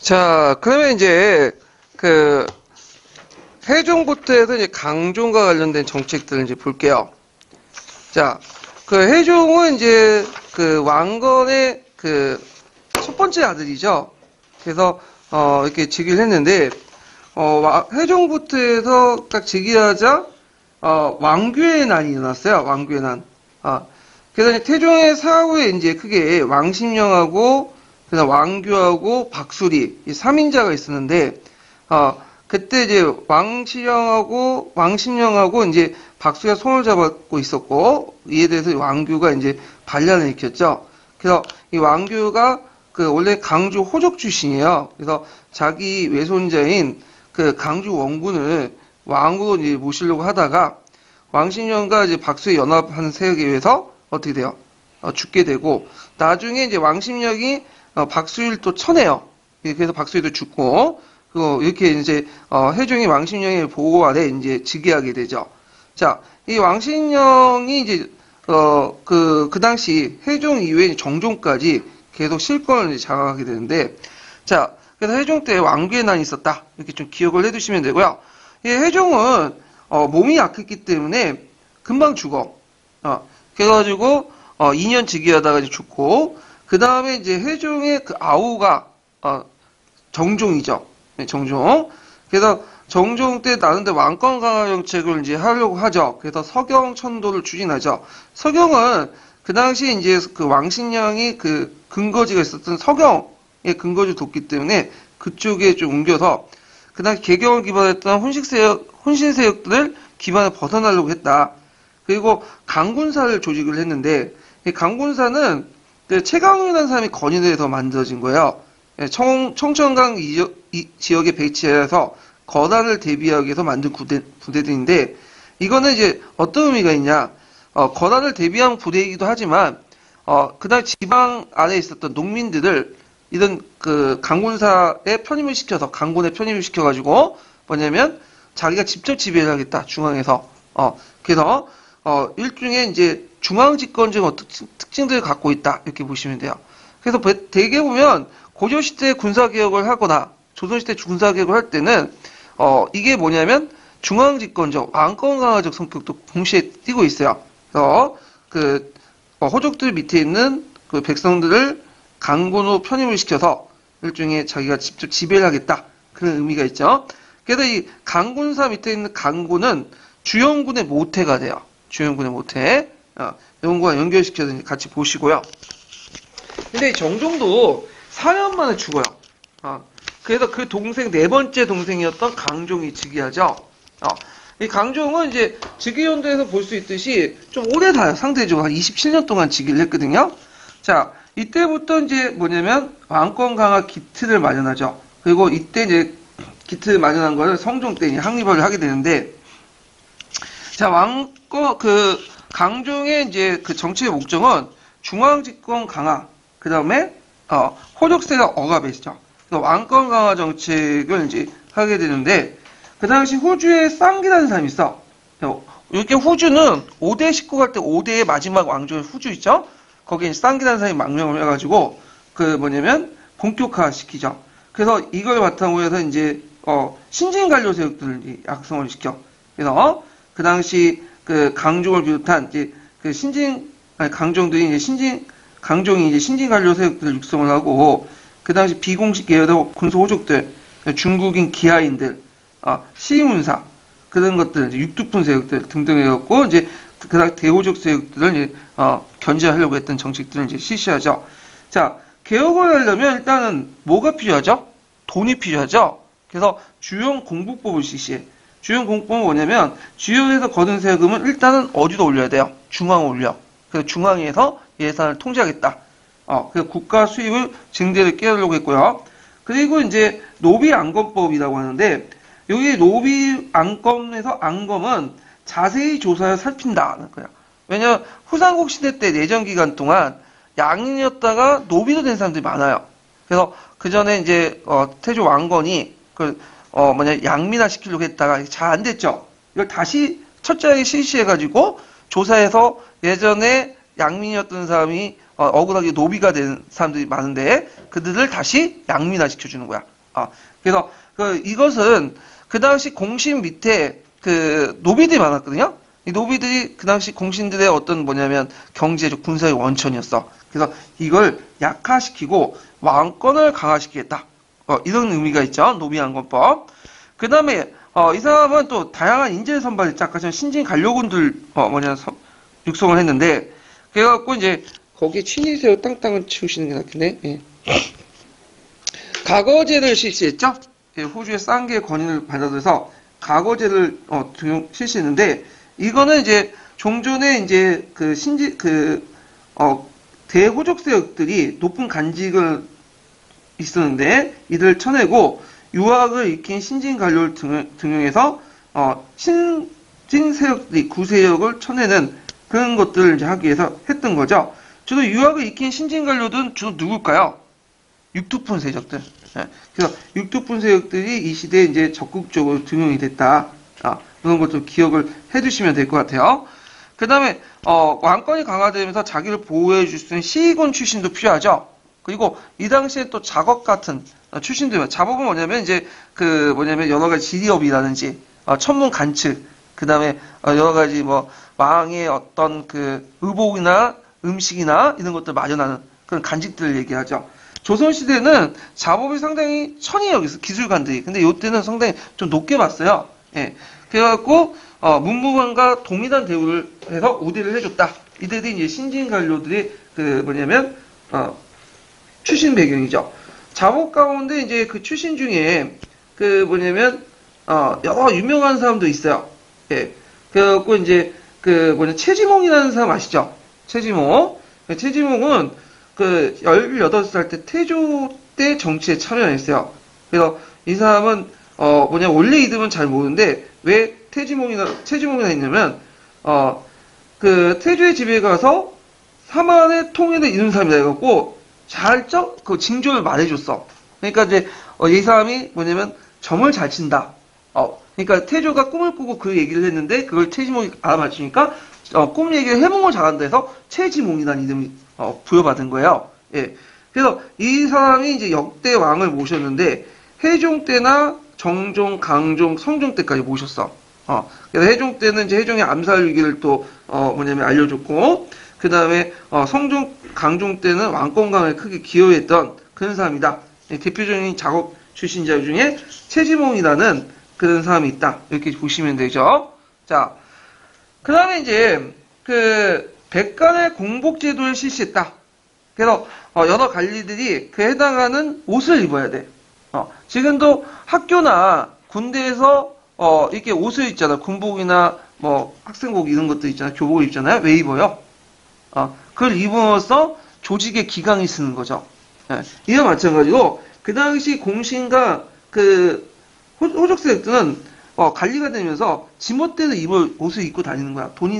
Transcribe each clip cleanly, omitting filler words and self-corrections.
자, 그러면 이제 그 해종부터해서 이제 강종과 관련된 정책들을 이제 볼게요. 자, 그 해종은 이제 그 왕건의 그 첫 번째 아들이죠. 그래서 이렇게 즉위를 했는데 해종부터 해서 딱 즉위하자 왕규의 난이 일어났어요. 왕규의 난. 그래서 이제 태종의 사후에 이제 크게 왕신령하고 그다음 왕규하고 박수리 이 3인자가 있었는데 그때 이제 왕신령하고 이제 박수리가 손을 잡고 있었고 이에 대해서 왕규가 이제 반란을 일으켰죠. 그래서 이 왕규가 그 원래 강주 호족 출신이에요. 그래서 자기 외손자인 그 강주 원군을 왕으로 이제 모시려고 하다가 왕신령과 이제 박수리 연합하는 세력에 의해서 어떻게 돼요? 죽게 되고 나중에 이제 왕신령이 박수리를 또 쳐내요. 그래서 박수리도 죽고 이렇게 이제 해종이 왕신령의 보호 아래 이제 즉위하게 되죠. 자, 이 왕신령이 이제 그 당시 해종 이후에 정종까지 계속 실권을 이제 장악하게 되는데, 자, 그래서 해종 때 왕규의 난이 있었다. 이렇게 좀 기억을 해두시면 되고요. 이 해종은 몸이 약했기 때문에 금방 죽어. 그래가지고 2년 즉위하다가 이제 죽고, 그 다음에 이제 해종의 그 아우가 정종이죠. 네, 정종. 그래서 정종 때 나름대로 왕권 강화 정책을 이제 하려고 하죠. 그래서 서경 천도를 추진하죠. 서경은 그 당시 이제 그 왕신령이 그 근거지가 있었던 서경의 근거지를 뒀기 때문에 그쪽에 좀 옮겨서 그 당시 개경을 기반했던 혼신세력들을 기반을 벗어나려고 했다. 그리고 강군사를 조직을 했는데 이 강군사는 그 최강윤이라는 사람이 건의를 해서 만들어진 거예요. 청천강 지역에 배치해서 거란을 대비하기 위해서 만든 부대들인데 이거는 이제 어떤 의미가 있냐? 거란을 대비한 부대이기도 하지만 그다음 지방 아래에 있었던 농민들을 이런 그 강군사에 편입을 시켜서 강군에 편입을 시켜가지고 뭐냐면 자기가 직접 지배를 하겠다 중앙에서 그래서 일종의 이제 중앙집권적 어떤 특징들을 갖고 있다 이렇게 보시면 돼요. 그래서 대개 보면 고려시대 군사개혁을 하거나 조선시대 군사개혁을 할 때는 이게 뭐냐면 중앙집권적 왕권 강화적 성격도 동시에 띄고 있어요. 그래서 그 호족들 밑에 있는 그 백성들을 강군으로 편입을 시켜서 일종의 자기가 직접 지배를 하겠다 그런 의미가 있죠. 그래서 이 강군사 밑에 있는 강군은 주영군의 모태가 돼요. 주영군의 모태. 이런 거와 연결시켜서 같이 보시고요. 근데 정종도 4년 만에 죽어요. 그래서 그 동생, 네 번째 동생이었던 강종이 즉위하죠. 이 강종은 이제 즉위연도에서 볼 수 있듯이 좀 오래 살아요. 상대적으로 한 27년 동안 즉위를 했거든요. 자, 이때부터 이제 뭐냐면 왕권 강화 기틀을 마련하죠. 그리고 이때 이제 기틀을 마련한 거를 성종 때 이제 확립을 하게 되는데, 자, 강종의 이제 그 정치의 목적은 중앙집권 강화, 그 다음에 호족세력 억압이죠. 왕권 강화 정책을 이제 하게 되는데, 그 당시 후주에 쌍기라는 사람이 있어. 이렇게 후주는 5대 식구 갈 때 5대의 마지막 왕조의 후주 있죠? 거기에 쌍기라는 사람이 망명을 해가지고, 본격화 시키죠. 그래서 이걸 바탕으로 해서 이제, 신진관료 세력들을 약성을 시켜. 그래서, 그 당시 그 강종을 비롯한 이제 강종이 이제 신진관료 세력들을 육성을 하고, 그 당시 비공식 계열의 군소호족들, 중국인 기하인들, 시문사, 그런 것들, 육두푼 세력들 등등 해갖고, 이제, 그 당시 대호족 세력들을 이제, 견제하려고 했던 정책들을 이제 실시하죠. 자, 개혁을 하려면 일단은 뭐가 필요하죠? 돈이 필요하죠? 그래서 주요 공부법을 실시해. 주요 공부법은 뭐냐면, 주요에서 거둔 세금은 일단은 어디로 올려야 돼요? 중앙에 올려. 그래서 중앙에서 예산을 통제하겠다. 그래서 국가 수입을 증대를 깨우려고 했고요. 그리고 이제 노비안검법이라고 하는데, 여기 노비안검에서 안검은 자세히 조사해 살핀다는 거야. 왜냐면 후삼국 시대 때 내전 기간 동안 양인이었다가 노비로 된 사람들이 많아요. 그래서 그 전에 이제 태조 왕건이 양민화 시키려고 했다가 잘 안 됐죠. 이걸 다시 철저하게 실시해가지고 조사해서 예전에 양민이었던 사람이 억울하게 노비가 된 사람들이 많은데 그들을 다시 양민화 시켜주는 거야. 그래서 이것은 그 당시 공신 밑에 그 노비들이 많았거든요. 이 노비들이 그 당시 공신들의 어떤 뭐냐면 경제적 군사의 원천이었어. 그래서 이걸 약화시키고 왕권을 강화시키겠다. 이런 의미가 있죠. 노비왕권법. 그 다음에 이 사람은 또 다양한 인재 선발을 아까 전 신진 관료군들 육성을 했는데 그래갖고 이제 거기에 친위세로 땅땅을 치우시는 게 낫겠네. 예. 가거제를 실시했죠. 예, 호주의 쌍계의 권위를 받아들여서 가거제를 실시했는데 이거는 이제 종전에 이제 대호족 세력들이 높은 간직을 있었는데 이들을 쳐내고 유학을 익힌 신진 관료를 등용해서 신진 세력들이 구세력을 쳐내는 그런 것들을 이제 하기 위해서 했던 거죠. 주로 유학을 익힌 신진 관료들은 주로 누굴까요? 육투분 세력들. 예. 그래서 육투분 세력들이 이 시대에 이제 적극적으로 등용이 됐다. 그런 것도 기억을 해두시면 될 것 같아요. 그 다음에 왕권이 강화되면서 자기를 보호해 줄 수 있는 시위군 출신도 필요하죠. 그리고 이 당시에 또 작업 같은 출신들, 작업은 뭐냐면 이제 여러 가지 지리업이라든지 천문 관측, 그 다음에 여러 가지 뭐 왕의 어떤 의복이나 음식이나 이런 것들 마련하는 그런 간직들을 얘기하죠. 조선시대는 작업이 상당히 천이 여기서 기술관들이. 근데 이때는 상당히 좀 높게 봤어요. 예. 그래갖고, 문무관과 동일한 대우를 해서 우대를 해줬다. 이들이 이제 신진 관료들이 출신 배경이죠. 작업 가운데 이제 그 출신 중에 여러 유명한 사람도 있어요. 예. 그래갖고 이제 최지몽이라는 사람 아시죠? 최지몽. 최지몽은 18살 때 태조 때 정치에 참여했어요. 그래서 이 사람은 원래 이름은 잘 모르는데 왜 최지몽이나 했냐면 태조의 집에 가서 사만의 통일을 이룬 사람이라 해갖고 그 징조를 말해줬어. 그러니까 이제 이 사람이 점을 잘 친다. 그러니까 태조가 꿈을 꾸고 그 얘기를 했는데 그걸 최지몽이 알아맞히니까 꿈 얘기를 해몽을 잘한다 해서 최지몽이라는 이름이 부여받은 거예요. 예. 그래서 이 사람이 이제 역대 왕을 모셨는데 해종 때나 정종, 강종, 성종 때까지 모셨어. 그래서 해종 때는 이제 해종의 암살 위기를 또 알려줬고 그 다음에 성종, 강종 때는 왕권 강화에 크게 기여했던 그런 사람이다. 대표적인 작업 출신자 중에 최지몽이라는 그런 사람이 있다. 이렇게 보시면 되죠. 자, 그 다음에 이제 백간의 공복제도를 실시했다. 그래서 여러 관리들이 해당하는 옷을 입어야 돼. 지금도 학교나 군대에서 이렇게 옷을 입잖아. 군복이나 학생복 이런 것도 있잖아. 교복을 입잖아요. 왜 입어요? 그걸 입음으로써 조직의 기강이 쓰는 거죠. 예. 이와 마찬가지로 그 당시 공신과 호족 세력들은 관리가 되면서 지멋대로 입을 옷을 입고 다니는 거야. 돈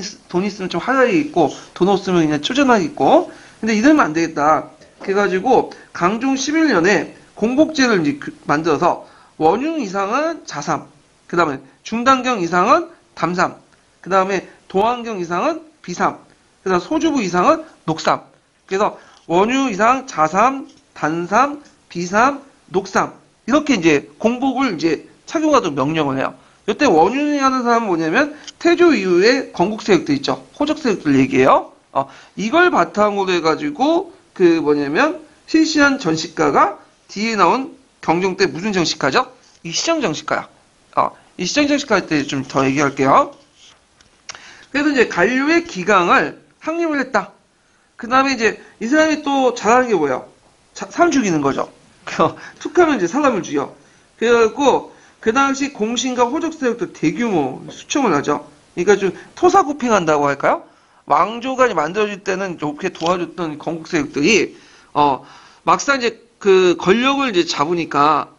있으면 좀 화려하게 입고 돈 없으면 그냥 쪼잔하게 입고. 근데 이러면 안 되겠다. 그래가지고 강종 11년에 공복제를 이제 만들어서 원흉 이상은 자삼, 그 다음에 중단경 이상은 담삼, 그 다음에 도안경 이상은 비삼, 그 다음 소주부 이상은 녹삼. 그래서 원유 이상 자삼, 단삼, 비삼, 녹삼 이렇게 이제 공복을 이제 착용하도록 명령을 해요. 이때 원유하는 사람은 뭐냐면 태조 이후에 건국 세력들 있죠. 호적 세력들 얘기해요. 이걸 바탕으로 해가지고 실시한 전시가가 뒤에 나온 경종 때 무슨 정식가죠? 이 시정 정식가야. 이 시정 정식가 할 때 좀 더 얘기할게요. 그래서 이제 관료의 기강을 확립을 했다. 그 다음에 이제 이 사람이 또 잘하는 게 뭐예요? 사람 죽이는 거죠. 툭하면 이제 사람을 죽여. 그래갖고 그 당시 공신과 호적 세력도 대규모 수청을 하죠. 그러니까 좀 토사구팽한다고 할까요? 왕조가 만들어질 때는 이렇게 도와줬던 건국 세력들이 막상 이제 권력을 이제 잡으니까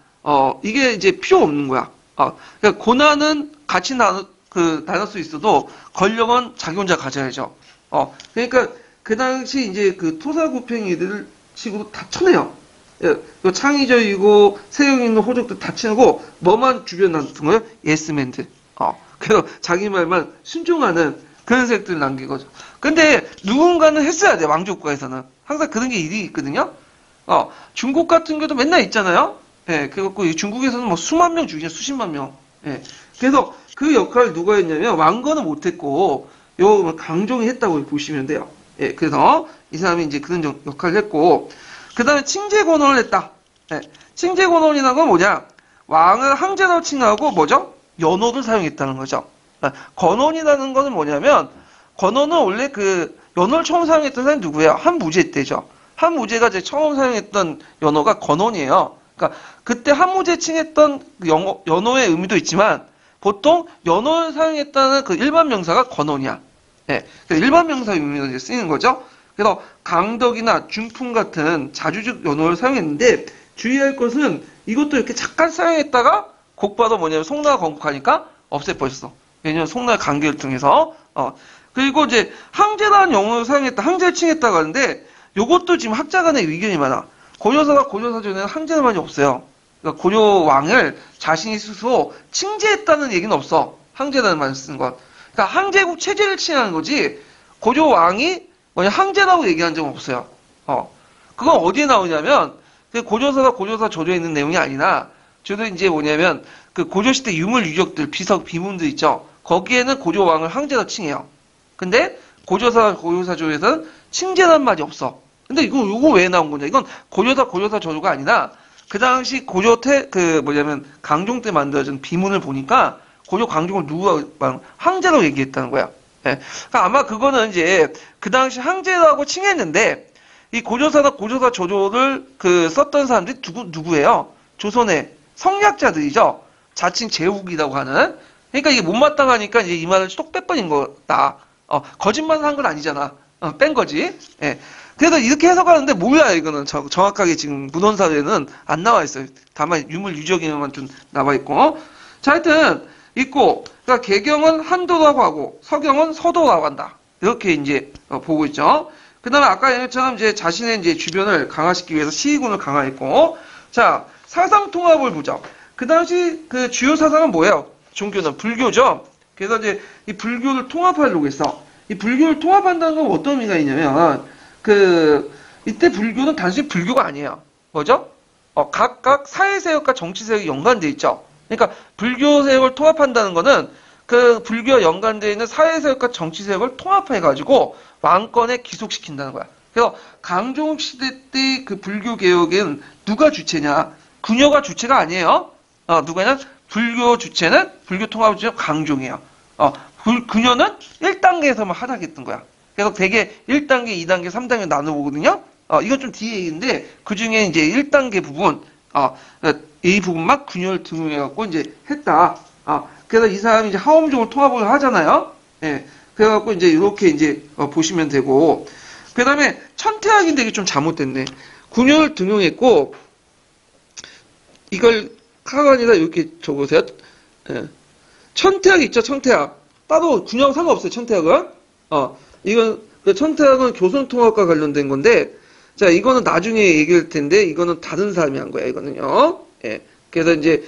이게 이제 필요 없는 거야. 그러니까 고난은 같이 나눌 수 있어도 권력은 자기 혼자 가져야죠. 그러니까 그 당시 이제 토사구팽이들 식으로 다 쳐내요. 창의적이고 세력 있는 호족들 다 치고 뭐만 주변 놔둔 거예요? 예스맨들. 그래서 자기 말만 순종하는 그런 세력들을 남긴 거죠. 근데 누군가는 했어야 돼. 왕조국가에서는 항상 그런 게 일이 있거든요. 중국 같은 경우도 맨날 있잖아요. 예, 그래갖고 중국에서는 뭐 수만 명 죽이죠, 수십만 명. 예. 그래서 그 역할을 누가 했냐면 왕건은 못했고 요 강종이 했다고 보시면 돼요. 예, 그래서 이 사람이 이제 그런 역할을 했고 그 다음에 칭제권원을 했다. 예, 칭제권원이라는 건 뭐냐? 왕을 황제로 칭하고 뭐죠? 연호를 사용했다는 거죠. 건원이라는 거는 뭐냐면 건원은 원래 그 연호를 처음 사용했던 사람이 누구예요? 한무제 때죠. 한무제가 이제 처음 사용했던 연호가 건원이에요. 그러니까 그때 한무제 칭했던 연호의 의미도 있지만 보통 연호를 사용했다는 그 일반 명사가 건원이야. 예, 일반 명사 의미로 이제 쓰이는 거죠. 그래서 강덕이나 중풍 같은 자주적 연호를 사용했는데 주의할 것은 이것도 이렇게 잠깐 사용했다가 곧바로 뭐냐면 송나라 건국하니까 없애버렸어. 왜냐면 송나라 관계를 통해서. 그리고 이제 황제라는 용어를 사용했다, 황제를 칭했다고 하는데 요것도 지금 학자 간의 의견이 많아. 고려사와 고려사전에는 황제는 말이 없어요. 그러니까 고려 왕을 자신이 스스로 칭제했다는 얘기는 없어. 황제라는 말을 쓰는 건. 그러니까 황제국 체제를 칭하는 거지 고려 왕이 뭐냐 황제라고 얘기한 적은 없어요. 그건 어디에 나오냐면 그 고려사가 고려사 조조에 있는 내용이 아니라 저도 이제 뭐냐면 그 고려시대 유물 유적들 비석 비문들 있죠. 거기에는 고려 왕을 황제로 칭해요. 근데 고려사 고려사조에서는 칭제란 말이 없어. 근데 요거 왜 나온 거냐? 이건 고려사 조조가 아니라 그 당시 뭐냐면 강종 때 만들어진 비문을 보니까 고려 강종을 누가 황제라고 얘기했다는 거야. 예. 그러니까 아마 그거는 이제 그 당시 황제라고 칭했는데 이 고려사나 고려사 조조를 썼던 사람들이 누구예요? 조선의 성리학자들이죠. 자칭 제국이라고 하는. 그러니까 이게 못마땅하니까 이제 이 말을 쏙 빼버린 거다. 거짓말을 한 건 아니잖아. 뺀 거지. 예. 그래서 이렇게 해석하는데 몰라요. 이거는 정확하게 지금 문헌사에는 안 나와 있어요. 다만 유물 유적에만 좀 나와 있고. 자, 하여튼 있고. 그러니까 개경은 한도라고 하고 서경은 서도라고 한다. 이렇게 이제 보고 있죠. 그다음에 아까 얘기처럼 이제 자신의 이제 주변을 강화시키기 위해서 시위군을 강화했고. 자, 사상 통합을 보죠. 그 당시 그 주요 사상은 뭐예요? 종교는 불교죠. 그래서 이제 이 불교를 통합하려고 했어. 이 불교를 통합한다는 건 어떤 의미가 있냐면 이때 불교는 단순히 불교가 아니에요. 뭐죠? 각각 사회세력과 정치세력이 연관돼 있죠. 그러니까 불교 세력을 통합한다는 거는 그 불교와 연관되어 있는 사회세력과 정치세력을 통합해가지고 왕권에 기속시킨다는 거야. 그래서 강종 시대 때 그 불교 개혁은 누가 주체냐? 궁녀가 주체가 아니에요. 누가냐? 불교 주체는 불교 통합 주체 강종이에요. 궁녀는 1단계에서만 하락했던 거야. 그래서 되게 1단계, 2단계, 3단계 나눠보거든요. 이건 좀 뒤에 얘기인데 그 중에 이제 1단계 부분, 이 부분만 궁녀를 등용해갖고 이제 했다. 그래서 이 사람이 이제 하엄종을 통합을 하잖아요. 예. 그래갖고 이제 이렇게 이제 보시면 되고, 그 다음에 천태학인데 이게 좀 잘못됐네. 궁녀를 등용했고, 이걸 카간이다 이렇게 적으세요. 예. 천태학 있죠, 천태학. 따로 궁녀하고 상관없어요, 천태학은. 이건, 천태학은 교선통합과 관련된 건데, 자, 이거는 나중에 얘기할 텐데, 이거는 다른 사람이 한 거야, 이거는요. 예. 그래서 이제,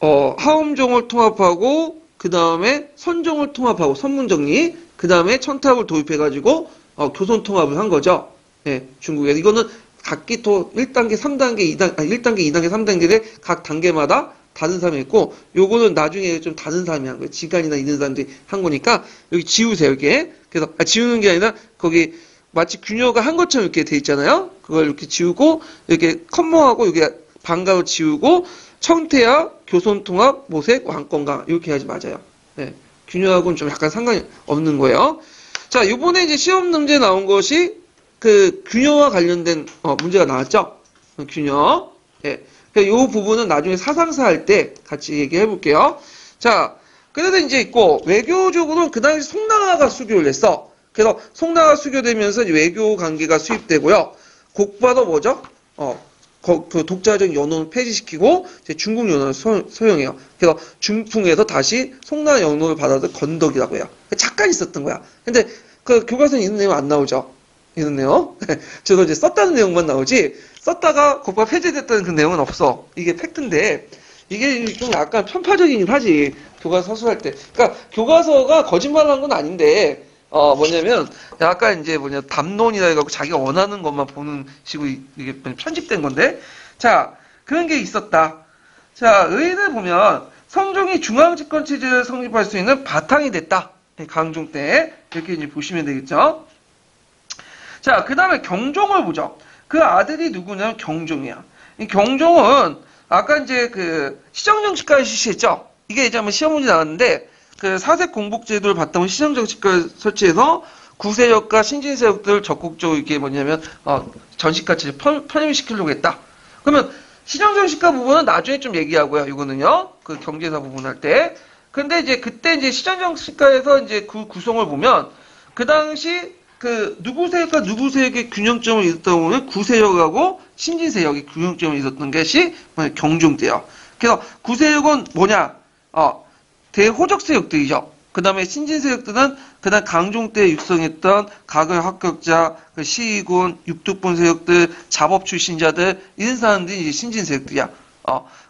하엄종을 통합하고, 그 다음에 선종을 통합하고, 선문정리, 그 다음에 천태학을 도입해가지고, 교선통합을 한 거죠. 예, 중국에서. 이거는 각기 또 1단계, 3단계, 1단계, 2단계, 3단계를 각 단계마다 다른 사람이 있고, 요거는 나중에 좀 다른 사람이 한 거예요. 지간이나 있는 사람들이 한 거니까, 여기 지우세요, 이렇게. 그래서, 지우는 게 아니라, 거기, 마치 균열가 한 것처럼 이렇게 돼 있잖아요? 그걸 이렇게 지우고, 이렇게 컴몽하고, 여기 방가로 지우고, 청태학, 교선통합, 모색, 왕권강. 이렇게 해야지 맞아요. 네. 균열하고는 좀 약간 상관이 없는 거예요. 자, 요번에 이제 시험 문제 나온 것이, 균열과 관련된, 문제가 나왔죠? 균열. 예. 요 부분은 나중에 사상사 할 때 같이 얘기해 볼게요. 자, 그래도 이제 있고, 외교적으로는 그 당시 송나라가 수교를 했어. 그래서 송나라가 수교되면서 외교 관계가 수입되고요. 곧바로 뭐죠? 그 독자적 연호를 폐지시키고, 이제 중국 연호를 소용해요. 그래서 중풍에서 다시 송나라 연호를 받아들 건덕이라고 해요. 잠깐 있었던 거야. 근데 그 교과서에 있는 내용 안 나오죠? 있는 내용? 저도 이제 썼다는 내용만 나오지, 썼다가 곧바로 폐지됐다는 그 내용은 없어. 이게 팩트인데, 이게 좀 약간 편파적이긴 하지. 교과서 서술할 때. 그러니까 교과서가 거짓말하는 건 아닌데, 뭐냐면, 약간 이제 담론이라 해갖고 자기가 원하는 것만 보는 식으로 이게 편집된 건데, 자, 그런 게 있었다. 자, 의인을 보면 성종이 중앙집권체제를 성립할 수 있는 바탕이 됐다. 강종 때 이렇게 이제 보시면 되겠죠. 자, 그 다음에 경종을 보죠. 그 아들이 누구냐면 경종이야. 이 경종은 아까 이제 그 시정정치과를 실시했죠. 이게 이제 한번 시험 문제 나왔는데 그 사색 공복제도를 바탕으로 시정정치과를 설치해서 구세력과 신진세력들을 적극적으로 이게 뭐냐면 전시가치를 편입시키려고 했다. 그러면 시정정치과 부분은 나중에 좀 얘기하고요. 이거는요. 그 경제사 부분 할 때. 근데 이제 그때 이제 시정정치과에서 이제 그 구성을 보면 그 당시 그 누구 세력과 누구 세력의 균형점을 잃었다 보면 구세력하고 신진세력의 균형점을 잃었던 것이 경종 때요. 그래서 구세력은 뭐냐? 대호적 세력들이죠. 그 다음에 신진세력들은 그다음 강종 때 육성했던 가글 합격자, 그 시위군, 육두본 세력들, 잡업 출신자들 이런 사람들이 이제 신진세력들이야.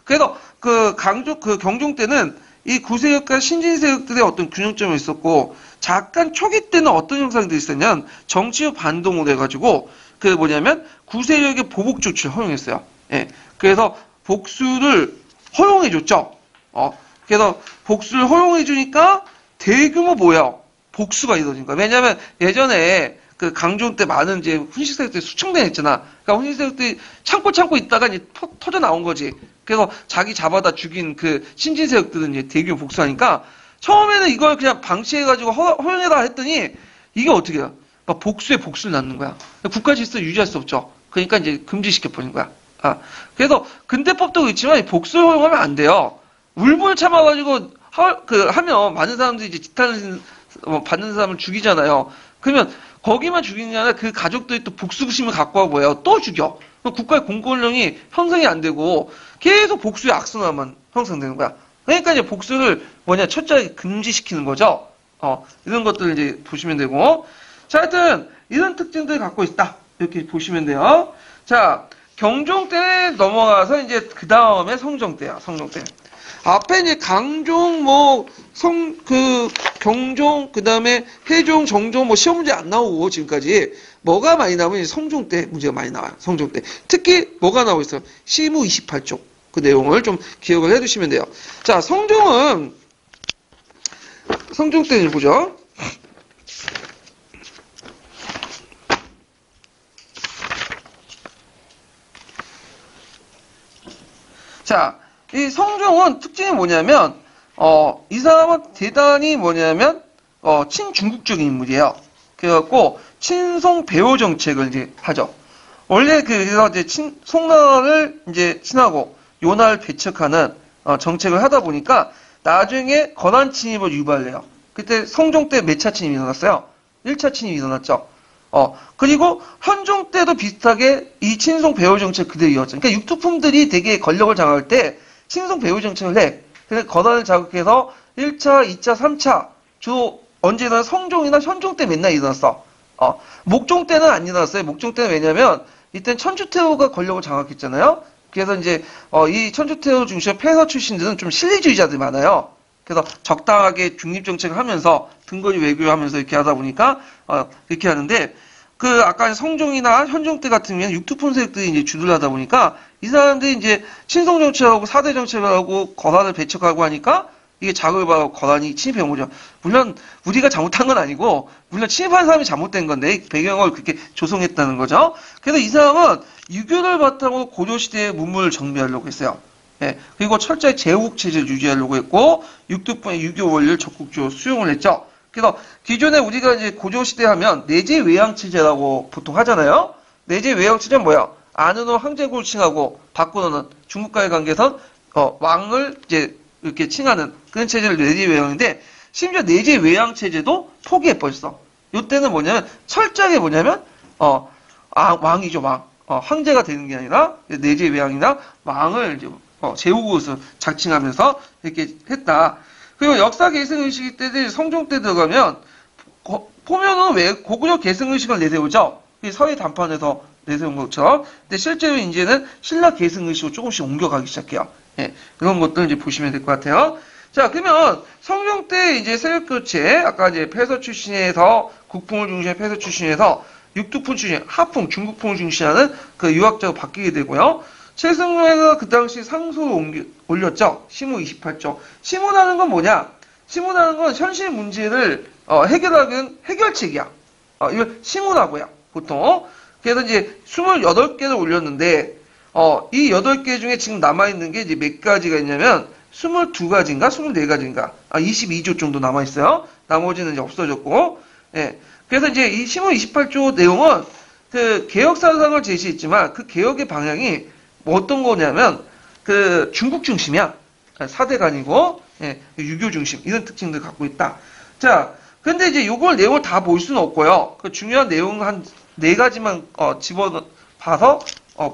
그래서 그 경종 때는 이 구세력과 신진세력들의 어떤 균형점이 있었고, 잠깐 초기 때는 어떤 현상들이 있었냐면 정치적 반동을 해가지고 그 뭐냐면 구세력의 보복 조치를 허용했어요. 예. 그래서 복수를 허용해줬죠. 그래서 복수를 허용해주니까 대규모 복수가 이루어진 거야. 왜냐면 예전에 그 강종 때 많은 이제 훈시세력들이 수청대했잖아. 그러니까 훈시세력들이 참고 있다가 이제 터져 나온 거지. 그래서 자기 잡아다 죽인 그 신진세력들은 이제 대규모 복수하니까 처음에는 이걸 그냥 방치해가지고 허용해라 했더니 이게 어떻게 해요? 막 복수에 복수를 낳는 거야. 국가 질서를 유지할 수 없죠. 그러니까 이제 금지시켜버린 거야. 그래서 근대법도 그렇지만 복수를 허용하면 안 돼요. 울분을 참아가지고 하면 많은 사람들이 이제 지탄을 받는 사람을 죽이잖아요. 그러면 거기만 죽이는 게 아니라 그 가족들이 또 복수심을 갖고 와 뭐예요? 또 죽여. 국가의 공권력이 형성이 안 되고 계속 복수의 악순환만 형성되는 거야. 그러니까 이제 복수를 철저하게 금지시키는 거죠. 이런 것들을 이제 보시면 되고. 자, 하여튼 이런 특징들을 갖고 있다. 이렇게 보시면 돼요. 자, 경종 때 넘어가서 이제 그 다음에 성종 때야. 성종 때. 앞에 이제 강종, 경종, 그 다음에 해종, 정종, 시험 문제 안 나오고 지금까지 뭐가 많이 나오면 성종 때 문제가 많이 나와요. 성종 때. 특히 뭐가 나오고 있어요? 시무 28쪽. 그 내용을 좀 기억을 해두시면 돼요. 자, 성종 때 보죠. 자, 이 성종은 특징이 뭐냐면, 이 사람은 대단히 친중국적인 인물이에요. 그래갖고, 친송 배후 정책을 이제 하죠. 원래 그래서 이제 송나라를 이제 친하고, 요나를 배척하는, 정책을 하다 보니까, 나중에 건한 침입을 유발을 해요. 그때 성종 때 몇 차 침입이 일어났어요? 1차 침입이 일어났죠. 그리고 현종 때도 비슷하게 이 친송 배후 정책 그대로 이어졌죠. 그러니까 육투품들이 되게 권력을 장악할 때, 친송 배후 정책을 해. 그래서 권한을 자극해서 1차, 2차, 3차 주로 언제 일어나 성종이나 현종 때 맨날 일어났어. 목종 때는 안 일어났어요. 목종 때는 왜냐면 이땐 천주태후가 권력을 장악했잖아요. 그래서 이제 이 천주태후 중심 폐서 출신들은 좀 실리주의자들이 많아요. 그래서 적당하게 중립 정책을 하면서 등거리 외교하면서 이렇게 하다 보니까 이렇게 하는데 아까 성종이나 현종 때 같은 경우에는 육투폰 세력들이 이제 주도를 하다 보니까 이 사람들이 이제 친송 정책하고 사대 정책을 하고 권한을 배척하고 하니까 이게 자극을 받고 권한이 침입해 온 거죠. 물론 우리가 잘못한 건 아니고 물론 침입한 사람이 잘못된 건데 배경을 그렇게 조성했다는 거죠. 그래서 이 사람은 유교를 바탕으로 고려 시대의 문물을 정비하려고 했어요. 예, 그리고 철저히 제국 체제를 유지하려고 했고 육두폰의 유교 원리를 적극적으로 수용을 했죠. 그래서 기존에 우리가 이제 고조시대 하면 내재 외양체제라고 보통 하잖아요. 내재 외양체제는 뭐야? 안으로 황제국을 칭하고 밖으로는 중국과의 관계선 왕을 이제 이렇게 칭하는 그런 체제를 내재 외양인데 심지어 내재 외양체제도 포기해버렸어. 이때는 뭐냐면 철저하게 왕이죠 왕. 황제가 되는 게 아니라 내재 외양이나 왕을 이제 제후국으로 작칭하면서 이렇게 했다. 그리고 역사 계승의식이 때 성종 때 들어가면 보면은 왜 고구려 계승의식을 내세우죠? 서해 단판에서 내세운 것처럼. 근데 실제로 이제는 신라 계승의식으로 조금씩 옮겨가기 시작해요. 예, 이런 것들 이제 보시면 될 것 같아요. 자, 그러면 성종 때 이제 세력 교체, 아까 이제 폐서 출신에서 국풍을 중시한 폐서 출신에서 육두풍 출신, 하풍, 중국풍을 중시하는 그 유학자로 바뀌게 되고요. 최승래가 그 당시 상소를 올렸죠. 시무 28조. 시무라는 건 뭐냐? 시무라는 건 현실 문제를 해결하는 해결책이야. 이걸 시무라고요. 보통. 그래서 이제 28개를 올렸는데 이 8개 중에 지금 남아있는 게 이제 몇 가지가 있냐면 22가지인가 24가지인가 22조 정도 남아있어요. 나머지는 이제 없어졌고 예. 그래서 이제 이 시무 28조 내용은 그 개혁 사상을 제시했지만 그 개혁의 방향이 뭐 어떤 거냐면 그 중국 중심이야. 사대가 아니고 예, 유교 중심 이런 특징들 갖고 있다. 자, 근데 이제 요걸 내용을 다 볼 수는 없고요. 그 중요한 내용 한 4가지만 집어봐서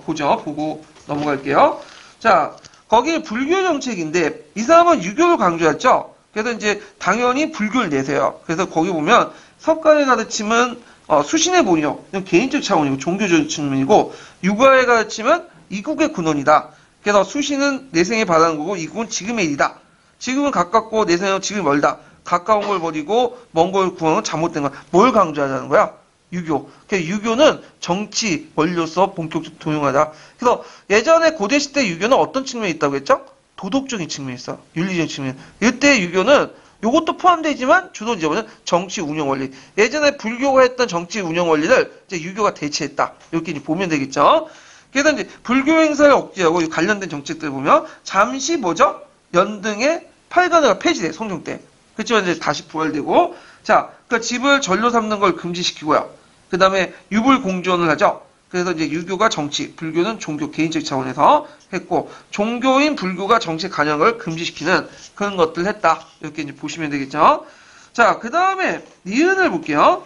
보죠. 보고 넘어갈게요. 자, 거기 불교 정책인데 이 사람은 유교를 강조했죠. 그래서 이제 당연히 불교를 내세요. 그래서 거기 보면 석가의 가르침은 수신의 본이요. 개인적 차원이고 종교적 측면이고 유가의 가르침은 이국의 근원이다. 그래서 수신은 내생에 바라는 거고 이국은 지금의 일이다. 지금은 가깝고 내생은 지금이 멀다. 가까운 걸 버리고 먼 걸 구하는 잘못된 거. 뭘 강조하자는 거야? 유교. 그래서 유교는 정치, 원료서 본격적으로 도용하다. 그래서 예전에 고대시대 유교는 어떤 측면이 있다고 했죠? 도덕적인 측면이 있어. 윤리적인 측면. 이때 유교는 요것도 포함되지만 주로 이제 뭐냐? 정치 운영 원리. 예전에 불교가 했던 정치 운영 원리를 이제 유교가 대체했다. 이렇게 이제 보면 되겠죠. 그래서 이제 불교 행사를 억제하고 관련된 정책들 보면 잠시 뭐죠? 연등의 팔관회가 폐지돼 성종 때. 그렇지만 이제 다시 부활되고 자, 그러니까 집을 절로 삼는 걸 금지시키고요. 그 다음에 유불 공존을 하죠. 그래서 이제 유교가 정치, 불교는 종교 개인적 차원에서 했고 종교인 불교가 정치 관여를 금지시키는 그런 것들을 했다. 이렇게 이제 보시면 되겠죠. 자, 그 다음에 니은을 볼게요.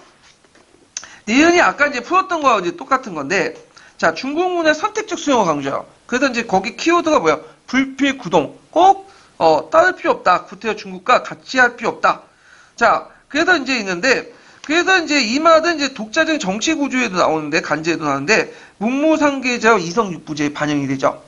니은이 아까 이제 풀었던 거와 이제 똑같은 건데 자, 중국 문의 선택적 수용을 강조해요. 그래서 이제 거기 키워드가 뭐야? 불필 구동. 꼭 따를 필요 없다. 구태여 중국과 같이 할 필요 없다. 자, 그래서 이제 있는데 그래서 이제 이 말은 이제 독자적인 정치 구조에도 나오는데 간제에도 나오는데 문무상계자와 이성육부제에 반영이 되죠.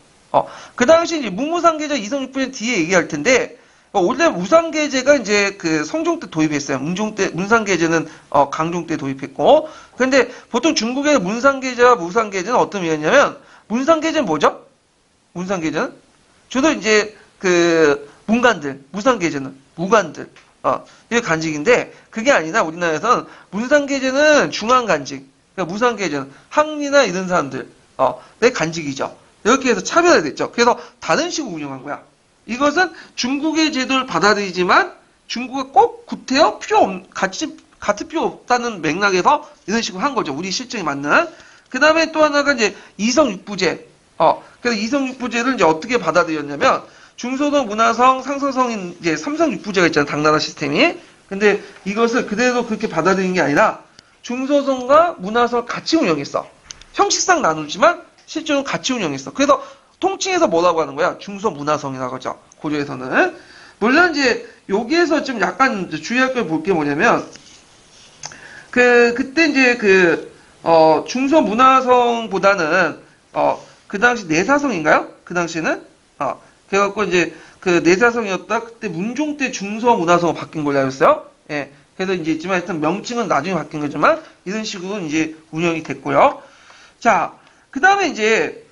그 당시 이제 문무상계자 이성육부제 뒤에 얘기할 텐데 원래 무상계제가 이제 그 성종 때 도입했어요. 문상계제는 강종 때 도입했고 근데 보통 중국의 문상계제와 무상계제는 어떤 의미였냐면 문상계제는 뭐죠? 문상계제는 주로 이제 그 문관들, 무상계제는 무관들 이게 간직인데 그게 아니라 우리나라에서는 문상계제는 중앙간직, 그러니까 무상계제는 항리나 이런 사람들 내 간직이죠. 이렇게 해서 차별화됐죠. 그래서 다른 식으로 운영한 거야. 이것은 중국의 제도를 받아들이지만 중국은 꼭 구태여 같이 필요 없다는 맥락에서 이런 식으로 한 거죠. 우리 실정에 맞는. 그 다음에 또 하나가 이제 이성육부제. 그래서 이성육부제를 이제 어떻게 받아들였냐면 중소동, 문화성, 상서성인 이제 삼성육부제가 있잖아요. 당나라 시스템이. 근데 이것을 그대로 그렇게 받아들인 게 아니라 중소성과 문화성을 같이 운영했어. 형식상 나누지만 실제로 같이 운영했어. 그래서 통칭해서 뭐라고 하는 거야? 중소문화성이라고 하죠. 고려에서는. 물론 이제 여기에서 좀 약간 주의할 걸 볼 게 뭐냐면 그때 이제 중소문화성보다는 그 당시 내사성인가요? 그 당시에는 그래갖고 이제 그 내사성이었다. 그때 문종 때 중서문화성으로 바뀐 걸로 알고 있어요. 예. 그래서 이제 있지만 일단 명칭은 나중에 바뀐 거지만 이런 식으로 이제 운영이 됐고요. 자, 그 다음에 이제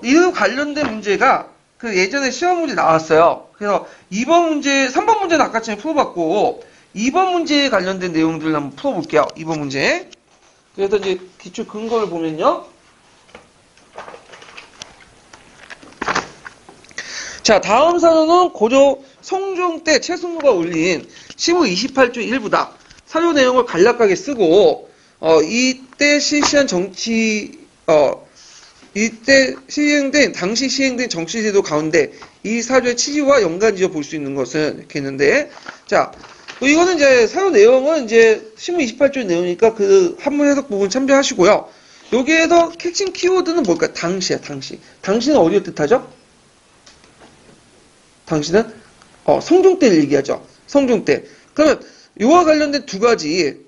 이런 관련된 문제가 그 예전에 시험 문제 나왔어요. 그래서 3번 문제는 아까 전에 풀어봤고 2번 문제에 관련된 내용들을 한번 풀어볼게요. 2번 문제. 그래서 이제 기출 근거를 보면요. 자, 다음 사료는 고조 성종 때 최승우가 올린 시무 28조 일부다. 사료 내용을 간략하게 쓰고 이때 실시한 당시 시행된 정치제도 가운데 이 사료의 취지와 연관지어 볼 수 있는 것은 이렇게 있는데, 자, 이거는 이제 사료 내용은 이제 시무 28조 내용이니까 그 한문 해석 부분 참조하시고요. 여기에서 핵심 키워드는 뭘까요? 당시야, 당시. 당시는 어디를 뜻하죠? 당시는 성종 때를 얘기하죠. 성종 때. 그러면 이와 관련된 두 가지를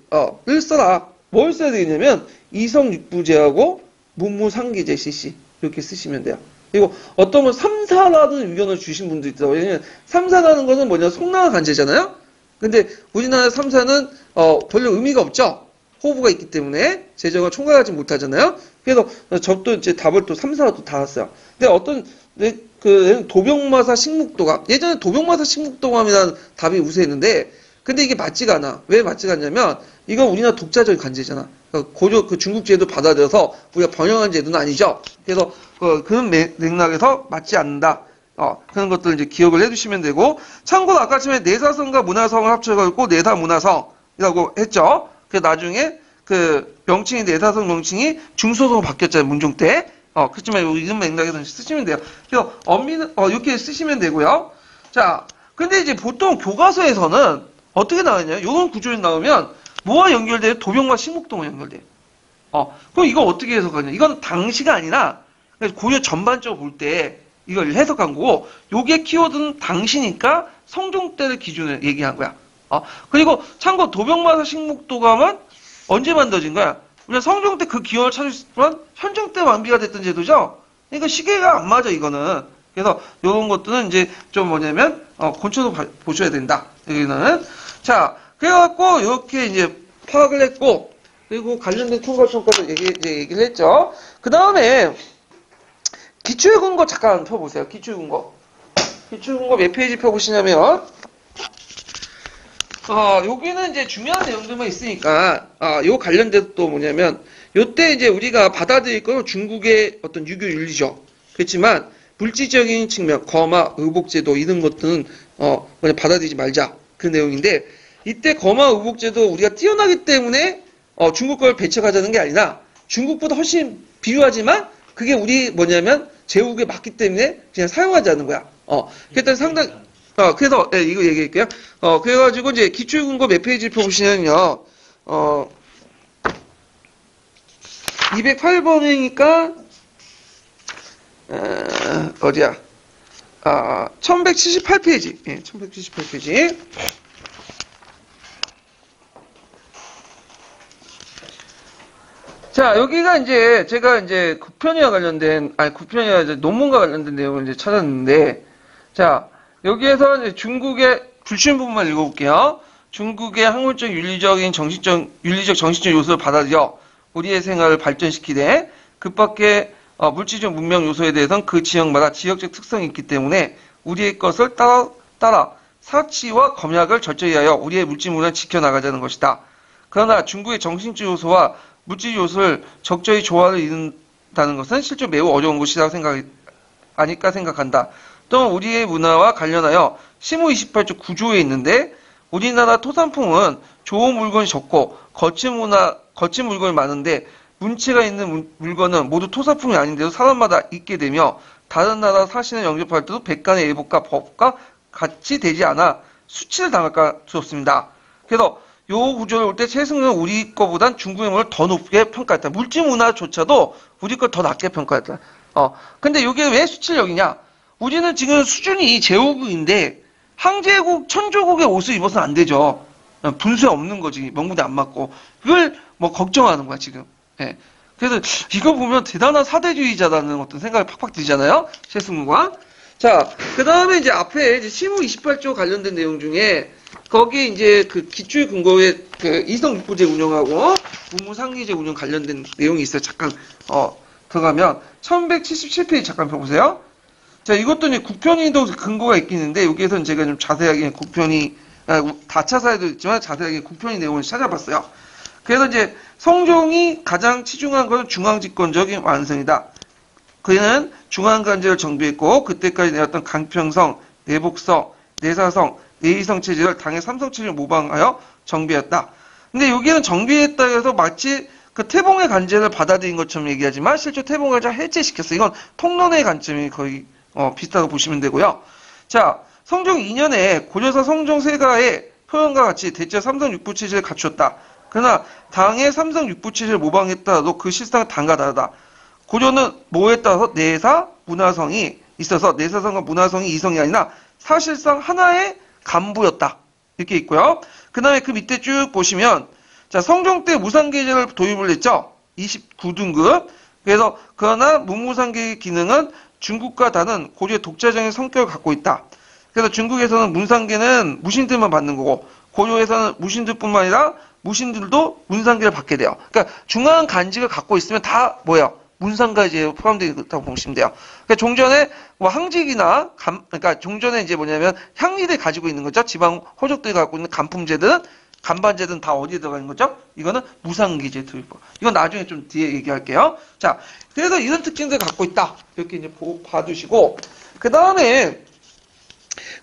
써라. 뭘 써야 되겠냐면 이성육부제하고 문무상계제 CC 이렇게 쓰시면 돼요. 그리고 어떤 분 3사라는 의견을 주신 분도 있더라고요. 왜냐면 3사라는 것은 뭐냐 송나라 간제잖아요. 근데 우리나라 3사는 별로 의미가 없죠. 호부가 있기 때문에 제정을 총괄하지 못하잖아요. 그래서 저도 이제 답을 또 3, 4가 또 다 왔어요. 근데 어떤 그 도병마사 식목도감, 예전에 도병마사 식목도감이라는 답이 우세했는데, 근데 이게 맞지가 않아. 왜 맞지가 않냐면 이건 우리나라 독자적인 관제잖아. 고려 그 중국 제도 받아들여서 우리가 번영한 제도는 아니죠. 그래서 그런 맥락에서 맞지 않는다. 그런 것들 이제 기억을 해두시면 되고, 참고로 아까 처음에 내사성과 문화성을 합쳐가지고 내사문화성이라고 했죠. 그 나중에 그 명칭이 내사성 명칭이 중소성으로 바뀌었잖아요. 문종 때. 그렇지만 이런 맥락에서 쓰시면 돼요. 그래서 엄미는 이렇게 쓰시면 되고요. 자, 근데 이제 보통 교과서에서는 어떻게 나오냐? 이런 구조에 나오면 뭐와 연결돼요? 도병과 식목동과 연결돼요. 그럼 이거 어떻게 해석하냐? 이건 당시가 아니라 고려 전반적으로 볼 때 이걸 해석한 거고, 요게 키워드는 당시니까 성종 때를 기준으로 얘기한 거야. 그리고 참고 도병마사 식목도감은 언제 만들어진 거야? 우리가 성종 때 그 기원을 찾을 수 있지만 현종 때 완비가 됐던 제도죠. 그러니까 시계가 안 맞아 이거는. 그래서 이런 것들은 이제 좀 뭐냐면 곤충도 보셔야 된다. 여기는 자 그래갖고 이렇게 이제 파악을 했고, 그리고 관련된 통과평가도 얘기를 했죠. 그 다음에 기출 근거 잠깐 펴보세요. 기출 근거 몇 페이지 펴보시냐면, 여기는 이제 중요한 내용들만 있으니까, 요 관련돼서 또 뭐냐면, 요때 이제 우리가 받아들일 건 중국의 어떤 유교 윤리죠. 그렇지만, 물질적인 측면, 거마, 의복제도, 이런 것들은, 그냥 받아들이지 말자. 그 내용인데, 이때 거마, 의복제도 우리가 뛰어나기 때문에, 중국 걸 배척하자는 게 아니라, 중국보다 훨씬 비유하지만, 그게 우리 뭐냐면, 제국에 맞기 때문에 그냥 사용하자는 거야. 그랬더니 상당히, 그래서, 네, 이거 얘기할게요. 그래가지고, 이제, 기출근거 몇 페이지 펴보시면요, 208번이니까, 어디야? 1178페이지. 예, 1178페이지. 자, 여기가 이제, 제가 이제, 구편이와 관련된, 구편이와 이제 논문과 관련된 내용을 이제 찾았는데, 자, 여기에서 이제 중국의 불신 부분만 읽어볼게요. 중국의 학문적, 윤리적, 정신적 요소를 받아들여 우리의 생활을 발전시키되, 그 밖에 물질적 문명 요소에 대해서는 그 지역마다 지역적 특성이 있기 때문에 우리의 것을 따라 사치와 검약을 절저히 하여 우리의 물질 문화를 지켜나가자는 것이다. 그러나 중국의 정신적 요소와 물질 요소를 적절히 조화를 이룬다는 것은 실제 매우 어려운 것이라고 아닐까 생각한다. 또 우리의 문화와 관련하여 시무 28조 구조에 있는데, 우리나라 토산품은 좋은 물건이 적고 거친 물건이 많은데 문체가 있는 물건은 모두 토사품이 아닌데도 사람마다 있게 되며, 다른 나라 사신을 영접할 때도 백간의 예복과 법과 같이 되지 않아 수치를 당할까 두렵습니다. 그래서 요 구조를 볼 때 최승은 우리 거보단 중국의 문화를 더 높게 평가했다. 물질 문화조차도 우리 걸 더 낮게 평가했다. 근데 이게 왜 수치를 여기냐? 우리는 지금 수준이 제후국인데 항제국, 천조국의 옷을 입어서는 안 되죠. 분수에 없는 거지. 명분에 안 맞고. 그걸 뭐 걱정하는 거야, 지금. 예. 그래서 이거 보면 대단한 사대주의자라는 어떤 생각이 팍팍 들잖아요. 최승우가. 자, 그 다음에 이제 앞에 이제 시무 28조 관련된 내용 중에 거기 이제 그 기출 근거에 그 이성육부제 운영하고 문무상기제 운영 관련된 내용이 있어요. 잠깐, 들어가면 1177페이지 잠깐 펴보세요. 자, 이것도 이제 국편이도 근거가 있긴 있는데, 여기에서는 제가 좀 자세하게 다차사에도 있지만 자세하게 국편이 내용을 찾아봤어요. 그래서 이제 성종이 가장 치중한 것은 중앙집권적인 완성이다. 그는 중앙관제를 정비했고, 그때까지 내었던 강평성, 내복성, 내사성, 내의성 체제를 당의 삼성 체제를 모방하여 정비했다. 근데 여기는 정비했다 해서 마치 그 태봉의 관제를 받아들인 것처럼 얘기하지만 실제 태봉의 관제를 해체시켰어. 이건 통론의 관점이 거의 비슷하다고 보시면 되고요. 자, 성종 2년에 고려사 성종 세가의 표현과 같이 대체 삼성육부 체제를 갖추었다. 그러나 당의 삼성육부 체제를 모방했다도 그 실상은 당과 다르다. 고려는 뭐에 따라서 내사, 문화성이 있어서 내사성과 문화성이 이성이 아니라 사실상 하나의 간부였다. 이렇게 있고요. 그 다음에 그 밑에 쭉 보시면, 자, 성종 때 무상계제를 도입을 했죠. 29등급. 그래서 그러나 문무상계의 기능은 중국과 다른 고려의 독자적인 성격을 갖고 있다. 그래서 중국에서는 문상계는 무신들만 받는 거고, 고려에서는 무신들뿐만 아니라 무신들도 문상계를 받게 돼요. 그러니까 중앙 간직을 갖고 있으면 다 뭐예요? 문상가제에 포함되어 있다고 보시면 돼요. 그러니까 종전에 뭐 항직이나 그러니까 종전에 이제 뭐냐면 향리들 가지고 있는 거죠. 지방 호족들이 갖고 있는 간품제들은 간반제들은 다 어디에 들어가 있는 거죠? 이거는 무상기제에 들어있고. 이건 나중에 좀 뒤에 얘기할게요. 자, 그래서 이런 특징들을 갖고 있다. 이렇게 이제 봐두시고, 그 다음에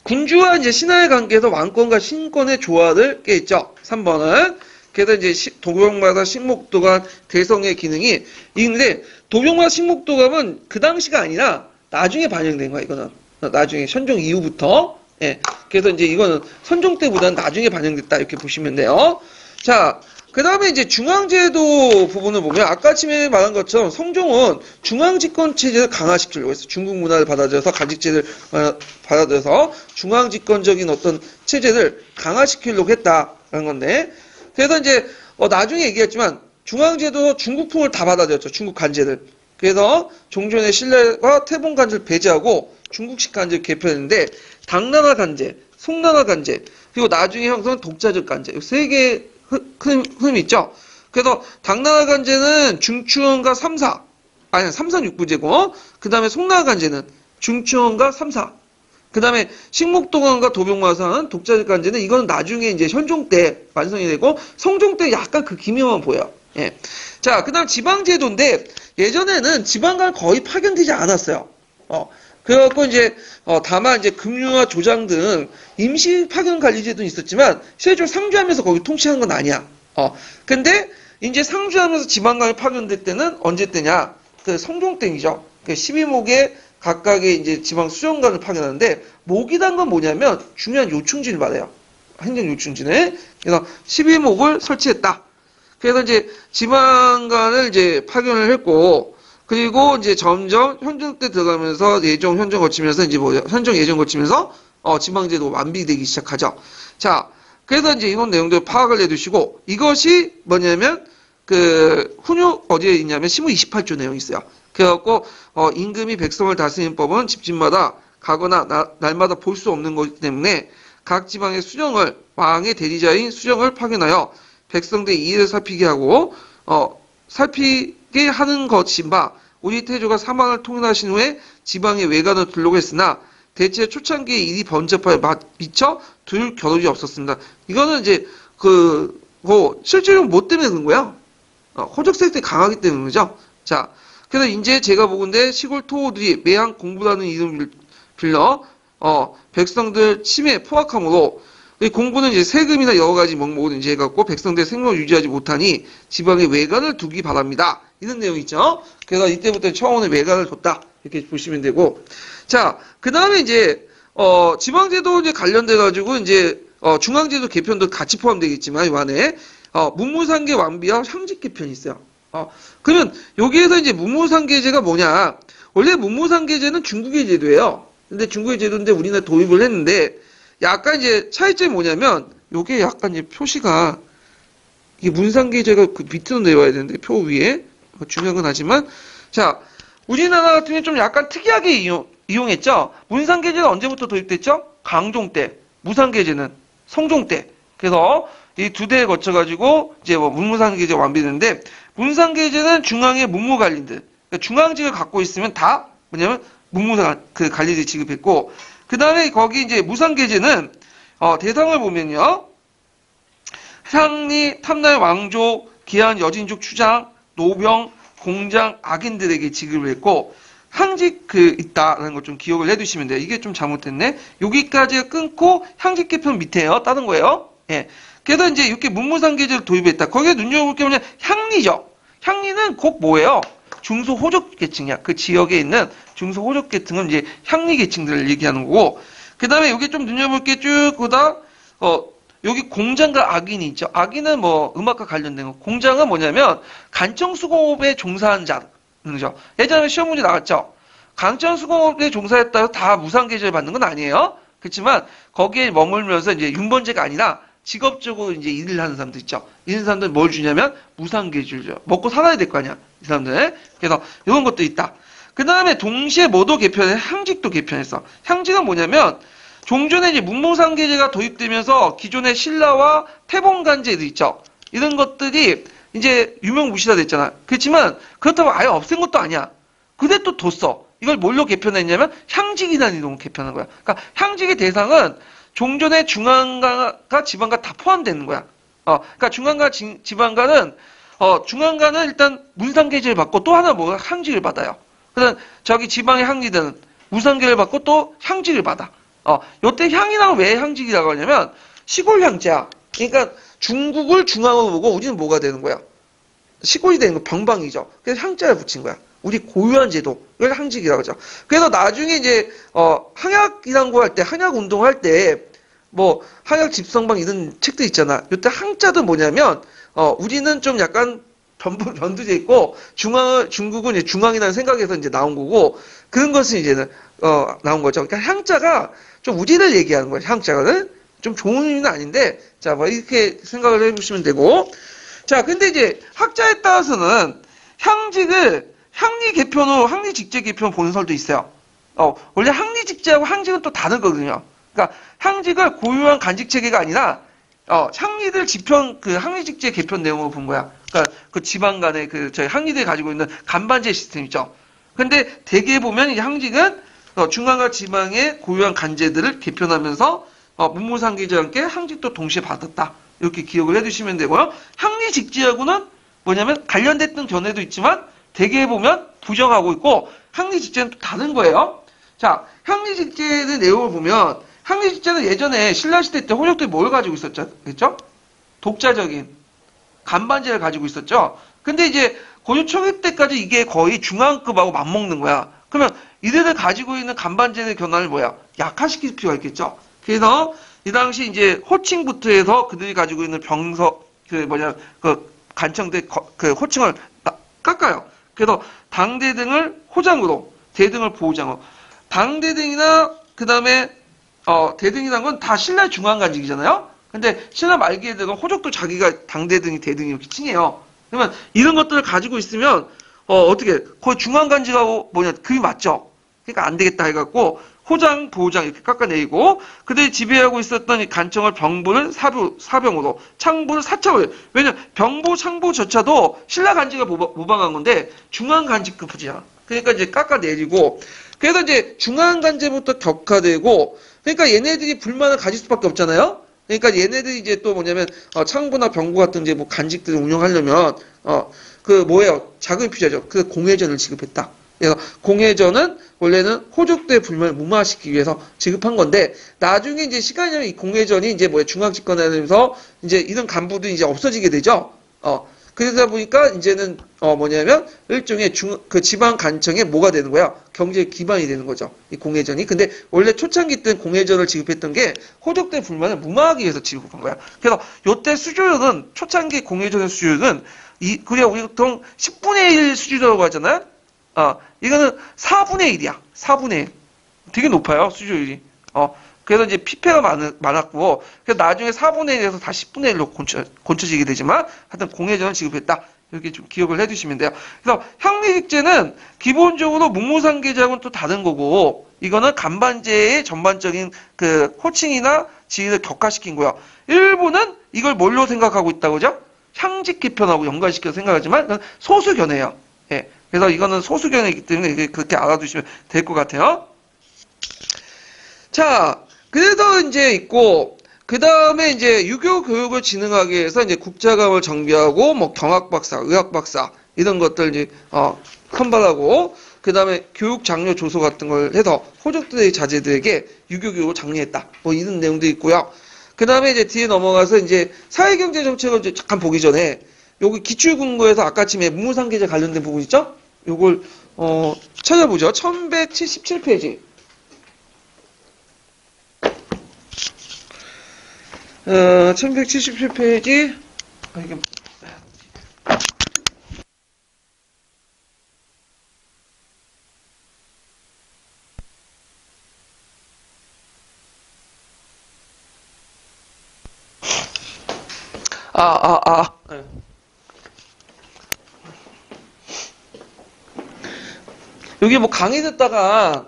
군주와 이제 신하의 관계에서 왕권과 신권의 조화를 깨있죠. 3번은. 그래서 이제 도병마다 식목도감 대성의 기능이 있는데, 도병마다 식목도감은 그 당시가 아니라 나중에 반영된 거야, 이거는. 나중에 선종 이후부터. 예. 그래서 이제 이거는 선종 때보다는 나중에 반영됐다, 이렇게 보시면 돼요. 자, 그 다음에 이제 중앙제도 부분을 보면, 아까 아침에 말한 것처럼 성종은 중앙집권 체제를 강화시키려고 했어. 중국 문화를 받아들여서, 간직제를 받아들여서 중앙집권적인 어떤 체제를 강화시키려고 했다라는 건데, 그래서 이제 나중에 얘기했지만 중앙제도 중국풍을 다 받아들였죠. 중국 간제를. 그래서 종전의 신라와 태봉 간제를 배제하고 중국식 간제를 개편했는데 당나라 간제, 송나라 간제, 그리고 나중에 형성한 독자적 간제, 세 개의 흐름이 있죠. 그래서 당나라 간제는 중추원과 3사, 아니 336부제고, 그 다음에 송나라 간제는 중추원과 3사, 그 다음에 식목도감과 도병마사는 독자적 간제는 이거는 나중에 이제 현종 때 완성이 되고 성종 때 약간 그 기묘만 보여요. 예. 자, 그 다음 지방제도인데 예전에는 지방간 거의 파견되지 않았어요. 그래갖고 이제 다만 이제 금융와 조장 등 임시 파견 관리제도는 있었지만 실제로 상주하면서 거기 통치한 건 아니야. 근데 이제 상주하면서 지방간이 파견될 때는 언제 때냐? 그 성종 때이죠. 그 12목에 각각의 이제 지방 수정관을 파견하는데 목이란 건 뭐냐면 중요한 요충지를 받아요. 행정 요충지네. 그래서 12목을 설치했다. 그래서 이제 지방관을 이제 파견을 했고, 그리고 이제 점점 현종 때 들어가면서 예종 현종 거치면서 이제 현종 예종 거치면서 지방제도 완비되기 시작하죠. 자, 그래서 이제 이런 내용들 파악을 해두시고, 이것이 뭐냐면 그 훈육 어디에 있냐면 시무 28조 내용이 있어요. 그래갖고 임금이 백성을 다스리는 법은 집집마다 가거나 날마다 볼 수 없는 것이기 때문에 각 지방의 수령을 왕의 대리자인 수령을 파견하여 백성들의 이해를 살피게 하고 살피게 하는 것인 바 우리 태조가 사망을 통일하신 후에 지방의 외관을 두려고 했으나 대체 초창기에 일이 번잡하여 미처 둘 겨를이 없었습니다. 이거는 이제 실제로 뭐 때문에 그런 거야? 호적색들이 강하기 때문이죠. 자, 그래서 이제 제가 보건대 시골 토호들이 매양 공부라는 이름을 빌려 백성들 침해 포악함으로 이 공부는 이제 세금이나 여러 가지 명목을 이제 해갖고 백성들의 생명을 유지하지 못하니 지방에 외관을 두기 바랍니다. 이런 내용이 있죠. 그래서 이때부터 청원에 외관을 뒀다 이렇게 보시면 되고, 자, 그 다음에 이제 지방제도 이제 관련돼가지고 이제 중앙제도 개편도 같이 포함되겠지만 이 안에 문무상계 완비와 향직 개편이 있어요. 그러면 여기에서 이제 문무상계제가 뭐냐? 원래 문무상계제는 중국의 제도예요. 근데 중국의 제도인데 우리나라 도입을 했는데 약간 이제 차이점이 뭐냐면 요게 약간 이제 표시가 이게 문상계제가 그 밑으로 내려와야 되는데 표 위에 중요한 건 하지만 자, 우리나라 같은 경우는 좀 약간 특이하게 이용했죠. 문상계제가 언제부터 도입됐죠? 강종 때. 무상계제는 성종 때. 그래서 이 두 대에 거쳐가지고 이제 문무상계제가 완비되는데 문상계제는 중앙의 문무관리들, 그러니까 중앙직을 갖고 있으면 다 뭐냐면 문무상 그 관리들 지급했고, 그 다음에 거기 이제 무상계제는 대상을 보면요, 향리, 탐날, 왕족, 기한, 여진족, 추장, 노병, 공장, 악인들에게 지급을 했고 향직 있다라는 걸 좀 기억을 해두시면 돼요. 이게 좀 잘못됐네. 여기까지 끊고 향직 개편 밑에요. 다른 거예요. 예. 그래서 이제 이렇게 문무상계제를 도입했다. 거기에 눈여겨볼 게 뭐냐? 향리죠. 향리는 곧 뭐예요? 중소호족 계층이야. 그 지역에 있는 중소호족 계층은 이제 향리 계층들을 얘기하는 거고, 그 다음에 여기 좀 눈여볼 게 쭉 보다, 여기 공장과 악인이 있죠. 악인은 뭐 음악과 관련된 거. 공장은 뭐냐면 간청수공업에 종사한 자죠. 예전에 시험 문제 나왔죠. 간청수공업에 종사했다고 다 무상계제를 받는 건 아니에요. 그렇지만 거기에 머물면서 이제 윤번제가 아니라 직업적으로 이제 일을 하는 사람들 있죠. 이런 사람들은 뭘 주냐면 무상계제를 줘요. 먹고 살아야 될 거 아니야, 이 사람들. 그래서 이런 것도 있다. 그 다음에 동시에 뭐도 개편해? 향직도 개편했어. 향직은 뭐냐면 종전에 이제 문무상계제가 도입되면서 기존의 신라와 태봉간제도 있죠. 이런 것들이 이제 유명무실화 됐잖아. 그렇지만 그렇다고 아예 없앤 것도 아니야. 근데 또 뒀어. 이걸 뭘로 개편했냐면 향직이라는 이름으로 개편한 거야. 그러니까 향직의 대상은 종전의 중앙가가 지방가 다 포함되는 거야. 그러니까 중앙가 지방가는 중앙가는 일단 문상계제를 받고 또 하나 뭐가 향직을 받아요. 그다음 저기 지방의 향리들은 무상계를 받고 또 향직을 받아. 요때 향이라고 왜 향직이라고 하냐면 시골 향제야. 그러니까 중국을 중앙으로 보고 우리는 뭐가 되는 거야? 시골이 되는 거 병방이죠. 그래서 향자를 붙인 거야. 우리 고유한 제도. 이걸 향직이라고 하죠. 그래서 나중에 이제 항약이란 거 할 때, 항약 운동할 때, 뭐 항약 집성방 이런 책들 있잖아. 이때 항자도 뭐냐면 우리는 좀 약간 변두돼 있고 중국은 이제 중앙이라는 생각에서 이제 나온 거고 그런 것은 이제는 나온 거죠. 그러니까 향자가 좀 우리를 얘기하는 거예요. 향자는 좀 좋은 의미는 아닌데 자, 뭐 이렇게 생각을 해보시면 되고 자, 근데 이제 학자에 따라서는 향직을 향리 개편으로 항리 직제 개편 보는 설도 있어요. 원래 항리 직제하고 향직은 또 다른 거거든요. 그러니까 향직을 고유한 간직 체계가 아니라 향리들 지편 그 항리 직제 개편 내용으로 본 거야. 그러니까 그 지방 간의 그 저희 항리들이 가지고 있는 간반제 시스템 있죠. 근데 대개 보면 이 향직은 중앙과 지방의 고유한 간제들을 개편하면서 문무상계제와 함께 항직도 동시에 받았다. 이렇게 기억을 해두시면 되고요. 향리 직제하고는 뭐냐면 관련됐던 견해도 있지만 대개 보면 부정하고 있고 향리 직제는 또 다른 거예요. 자, 향리 직제의 내용을 보면 향리 직제는 예전에 신라시대 때 호족들이 뭘 가지고 있었죠? 독자적인 간반제를 가지고 있었죠. 근데 이제 고려 초기 때까지 이게 거의 중앙급하고 맞먹는 거야. 그러면 이들을 가지고 있는 간반제의 견해를 뭐야? 약화시킬 필요가 있겠죠. 그래서 이 당시 이제 호칭부터 해서 그들이 가지고 있는 그 간청대 그 호칭을 깎아요. 그래서 당대등을 호장으로, 대등을 보호장으로. 당대등이나 그 다음에 대등이라는 건 다 신라 중앙간직이잖아요. 근데 신라 말기에 들어간 호족도 자기가 당대등이 대등이 이렇게 칭해요. 그러면 이런 것들을 가지고 있으면 어떻게 거의 중앙간직하고 그게 맞죠. 그러니까 안 되겠다 해갖고 호장, 보호장 이렇게 깎아내리고 그들이 지배하고 있었던 이 간청을 병부를 사병으로, 창부를 사창으로. 왜냐면 병부, 창부조차도 신라 간직을 모방한 건데 중앙 간직급이야. 그러니까 이제 깎아내리고 그래서 이제 중앙 간제부터 격화되고 그러니까 얘네들이 불만을 가질 수밖에 없잖아요. 그러니까 얘네들이 이제 또 뭐냐면 창부나 병부 같은 이제 뭐 간직들을 운영하려면 자금이 필요하죠. 그 공회전을 지급했다. 그래서 공회전은 원래는 호족대의 불만을 무마시키기 위해서 지급한 건데 나중에 이제 시간이 지나면 이 공회전이 이제 중앙 집권하면서 이제 이런 간부도 이제 없어지게 되죠. 그러다 보니까 이제는 뭐냐면 일종의 그 지방 간청에 뭐가 되는 거야? 경제 기반이 되는 거죠. 이 공회전이. 근데 원래 초창기 때 공회전을 지급했던 게 호족대 불만을 무마하기 위해서 지급한 거야. 그래서 요때 수조율은 초창기 공회전의 수조율은 그래야 우리 보통 10분의 1 수준이라고 하잖아요. 이거는 4분의 1이야. 4분의 1. 되게 높아요, 수조율이. 그래서 이제 피폐가 많았고, 그래서 나중에 4분의 1에서 다 10분의 1로 고쳐지게 되지만, 하여튼 공회전을 지급했다. 이렇게 좀 기억을 해두시면 돼요. 그래서 향리직제는 기본적으로 문무상계제하고는 또 다른 거고, 이거는 간반제의 전반적인 그 호칭이나 지위를 격화시킨 거야. 일부는 이걸 뭘로 생각하고 있다고 그죠? 향직 개편하고 연관시켜서 생각하지만, 이건 소수견해요. 예. 그래서 이거는 소수견이기 때문에 그렇게 알아두시면 될 것 같아요. 자, 그래서 이제 있고, 그 다음에 이제 유교 교육을 진흥하기 위해서 이제 국자감을 정비하고, 뭐 경학박사, 의학박사, 이런 것들 이제, 선발하고, 그 다음에 교육 장려 조소 같은 걸 해서 호족들의 자제들에게 유교 교육을 장려했다. 뭐 이런 내용도 있고요. 그 다음에 이제 뒤에 넘어가서 이제 사회경제 정책을 이제 잠깐 보기 전에, 여기 기출국문고에서 아까쯤에 문무상계제 관련된 부분 있죠? 요걸, 찾아보죠. 1177페이지. 1177페이지. 이게, 여기 뭐 강의 듣다가,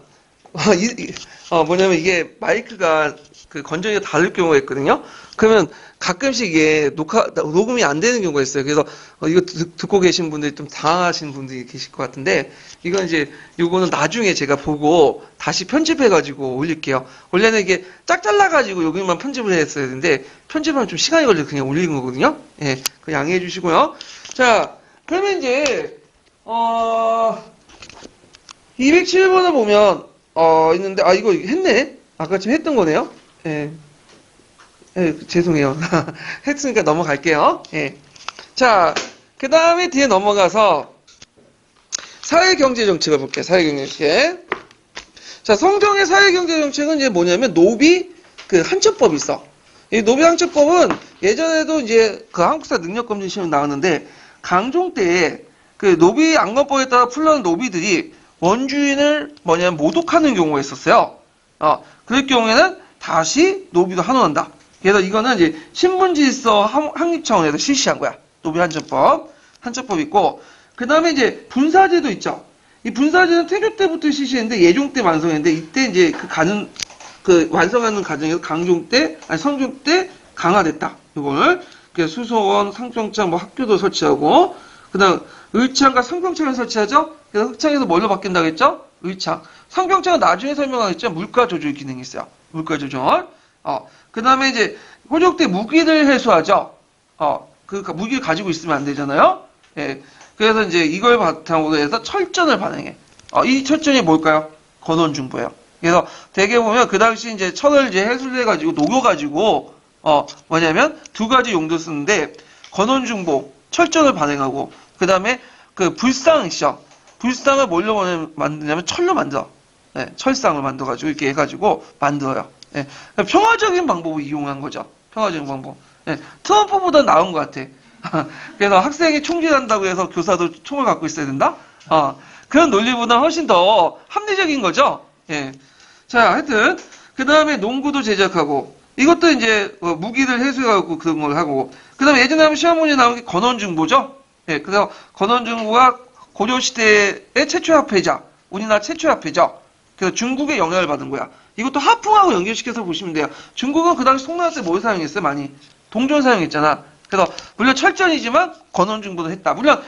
뭐냐면 이게 마이크가 그 건전이가 다를 경우가 있거든요. 그러면 가끔씩 이게 녹음이 안 되는 경우가 있어요. 그래서 이거 듣고 계신 분들이 좀 당황하시는 분들이 계실 것 같은데, 이건 이제, 요거는 나중에 제가 보고 다시 편집해가지고 올릴게요. 원래는 이게 짝 잘라가지고 여기만 편집을 했어야 되는데, 편집하면 좀 시간이 걸려서 그냥 올리는 거거든요. 예, 그 양해해 주시고요. 자, 그러면 이제, 207번을 보면, 있는데, 이거 했네? 아까 지금 했던 거네요? 예. 예, 죄송해요. 했으니까 넘어갈게요. 예. 자, 그 다음에 뒤에 넘어가서 사회경제정책을 볼게요. 사회경제정책. 자, 성경의 사회경제정책은 이제 뭐냐면 노비 그 한처법이 있어. 이 노비 한처법은 예전에도 이제 그 한국사 능력검증 시험 나왔는데 강종 때에 그 노비 안건법에 따라 풀려난 노비들이 원주인을 뭐냐면 모독하는 경우가 있었어요. 그럴 경우에는 다시 노비도 환원한다. 그래서 이거는 이제 신분질서 확립 차원에서 실시한 거야. 노비 한처법. 한처법 있고, 그 다음에 이제 분사제도 있죠. 이 분사제는 태조 때부터 실시했는데 예종 때 완성했는데 이때 이제 완성하는 과정에서 강종 때, 아니 성종 때 강화됐다. 이거를. 그래서 수소원, 상평창, 뭐 학교도 설치하고, 그 다음 의창과 상평창을 설치하죠. 그래서 흑창에서 뭘로 바뀐다고 했죠? 의창. 상평창은 나중에 설명하겠죠. 물가 조절 기능이 있어요. 물가 조절. 그 다음에 이제 호족대 무기를 해소하죠. 그 무기를 가지고 있으면 안 되잖아요. 예. 그래서 이제 이걸 바탕으로 해서 철전을 발행해. 이 철전이 뭘까요? 건원중보예요. 그래서 대개 보면 그 당시 이제 철을 이제 해술해가지고 녹여가지고 뭐냐면 두 가지 용도 쓰는데 건원중보 철전을 발행하고 그 다음에 그 불상 있죠. 불상을 뭘로 만드냐면 철로 만들어. 네, 철상을 만들어가지고 이렇게 해가지고 만들어요. 네, 평화적인 방법을 이용한 거죠. 평화적인 방법. 네, 트럼프보다 나은 것 같아. 그래서 학생이 총질한다고 해서 교사도 총을 갖고 있어야 된다? 그런 논리보다 훨씬 더 합리적인 거죠. 예. 자, 하여튼, 그 다음에 농구도 제작하고, 이것도 이제, 무기를 해소하고 그런 걸 하고, 그 다음에 예전에 하면 시험 문제 나온 게 건원중보죠? 예, 그래서 건원중보가 고려시대의 최초의 화폐자, 우리나라 최초의 화폐죠. 그래서 중국의 영향을 받은 거야. 이것도 하풍하고 연결시켜서 보시면 돼요. 중국은 그 당시 송나라 때 뭘 사용했어요? 많이. 동전 사용했잖아. 그래서 물론 철전이지만 건원중보도 했다. 물론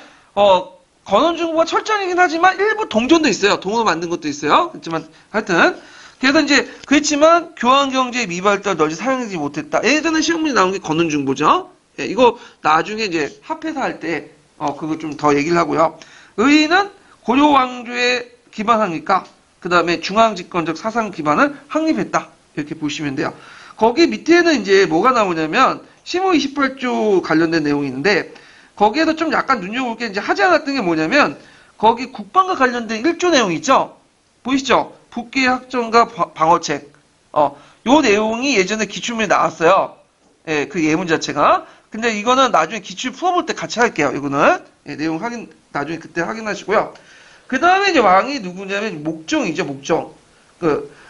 건원중보가 철전이긴 하지만 일부 동전도 있어요. 동으로 만든 것도 있어요. 그렇지만 하여튼 그래서 이제 그렇지만 교환경제 미발달 널리 사용하지 못했다. 예전에 시험 문제 나온 게 건원중보죠. 예, 이거 나중에 이제 합해서 할 때 그거 좀 더 얘기를 하고요. 의의는 고려 왕조에 기반하니까 그 다음에 중앙집권적 사상 기반을 확립했다. 이렇게 보시면 돼요. 거기 밑에는 이제 뭐가 나오냐면 심호 28조 관련된 내용이 있는데 거기에도 좀 약간 눈여볼 게 이제 하지 않았던 게 뭐냐면 거기 국방과 관련된 1조 내용이 있죠. 보이시죠? 북계 학정과 방어책. 요 내용이 예전에 기출문에 나왔어요. 예, 그 예문 자체가. 근데 이거는 나중에 기출 풀어볼 때 같이 할게요. 이거는 내용 나중에 그때 확인하시고요. 그 다음에 이제 왕이 누구냐면 목종이죠. 목종.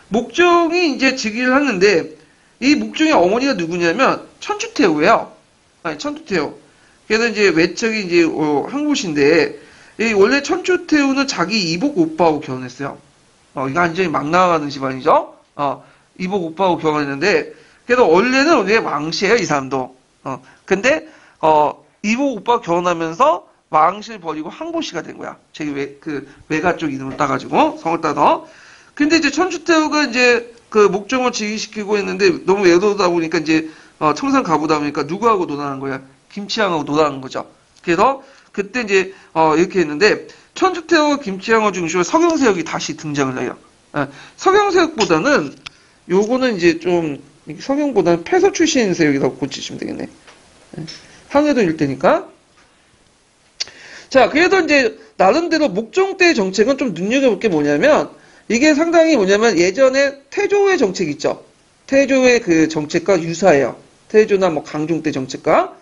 목종이 이제 즉위를 하는데 이 목종의 어머니가 누구냐면 천추태후예요. 아니, 천추태후. 그래서 이제 외척이 이제 항구신데 원래 천추태후는 자기 이복 오빠하고 결혼했어요. 이거 완전히 막 나가는 집안이죠. 이복 오빠하고 결혼했는데 그래서 원래는 왜 왕씨예요, 이 사람도. 근데 이복 오빠가 결혼하면서 왕씨를 버리고 항보씨가 된 거야. 자기 외가 쪽 이름을 따가지고 성을 따서. 근데 이제 천추태후가 이제 그 목종을 즉위시키고 했는데 너무 외로우다 보니까 이제 청산 가보다 보니까 누구하고 논하는 거야? 김치향하고 논하는 거죠. 그래서 그때 이제 이렇게 했는데 천추태후 김치향을 중심으로 서경세력이 다시 등장을 해요. 서경세력보다는 요거는 이제 좀 서경보다는 패서 출신 세력이라고 고치시면 되겠네. 항해도 일대니까. 자, 그래도 이제 나름대로 목종 때 정책은 좀 눈여겨볼 게 뭐냐면 이게 상당히 뭐냐면 예전에 태조의 정책 있죠. 태조의 그 정책과 유사해요. 태조나 뭐 강종 때 정책과.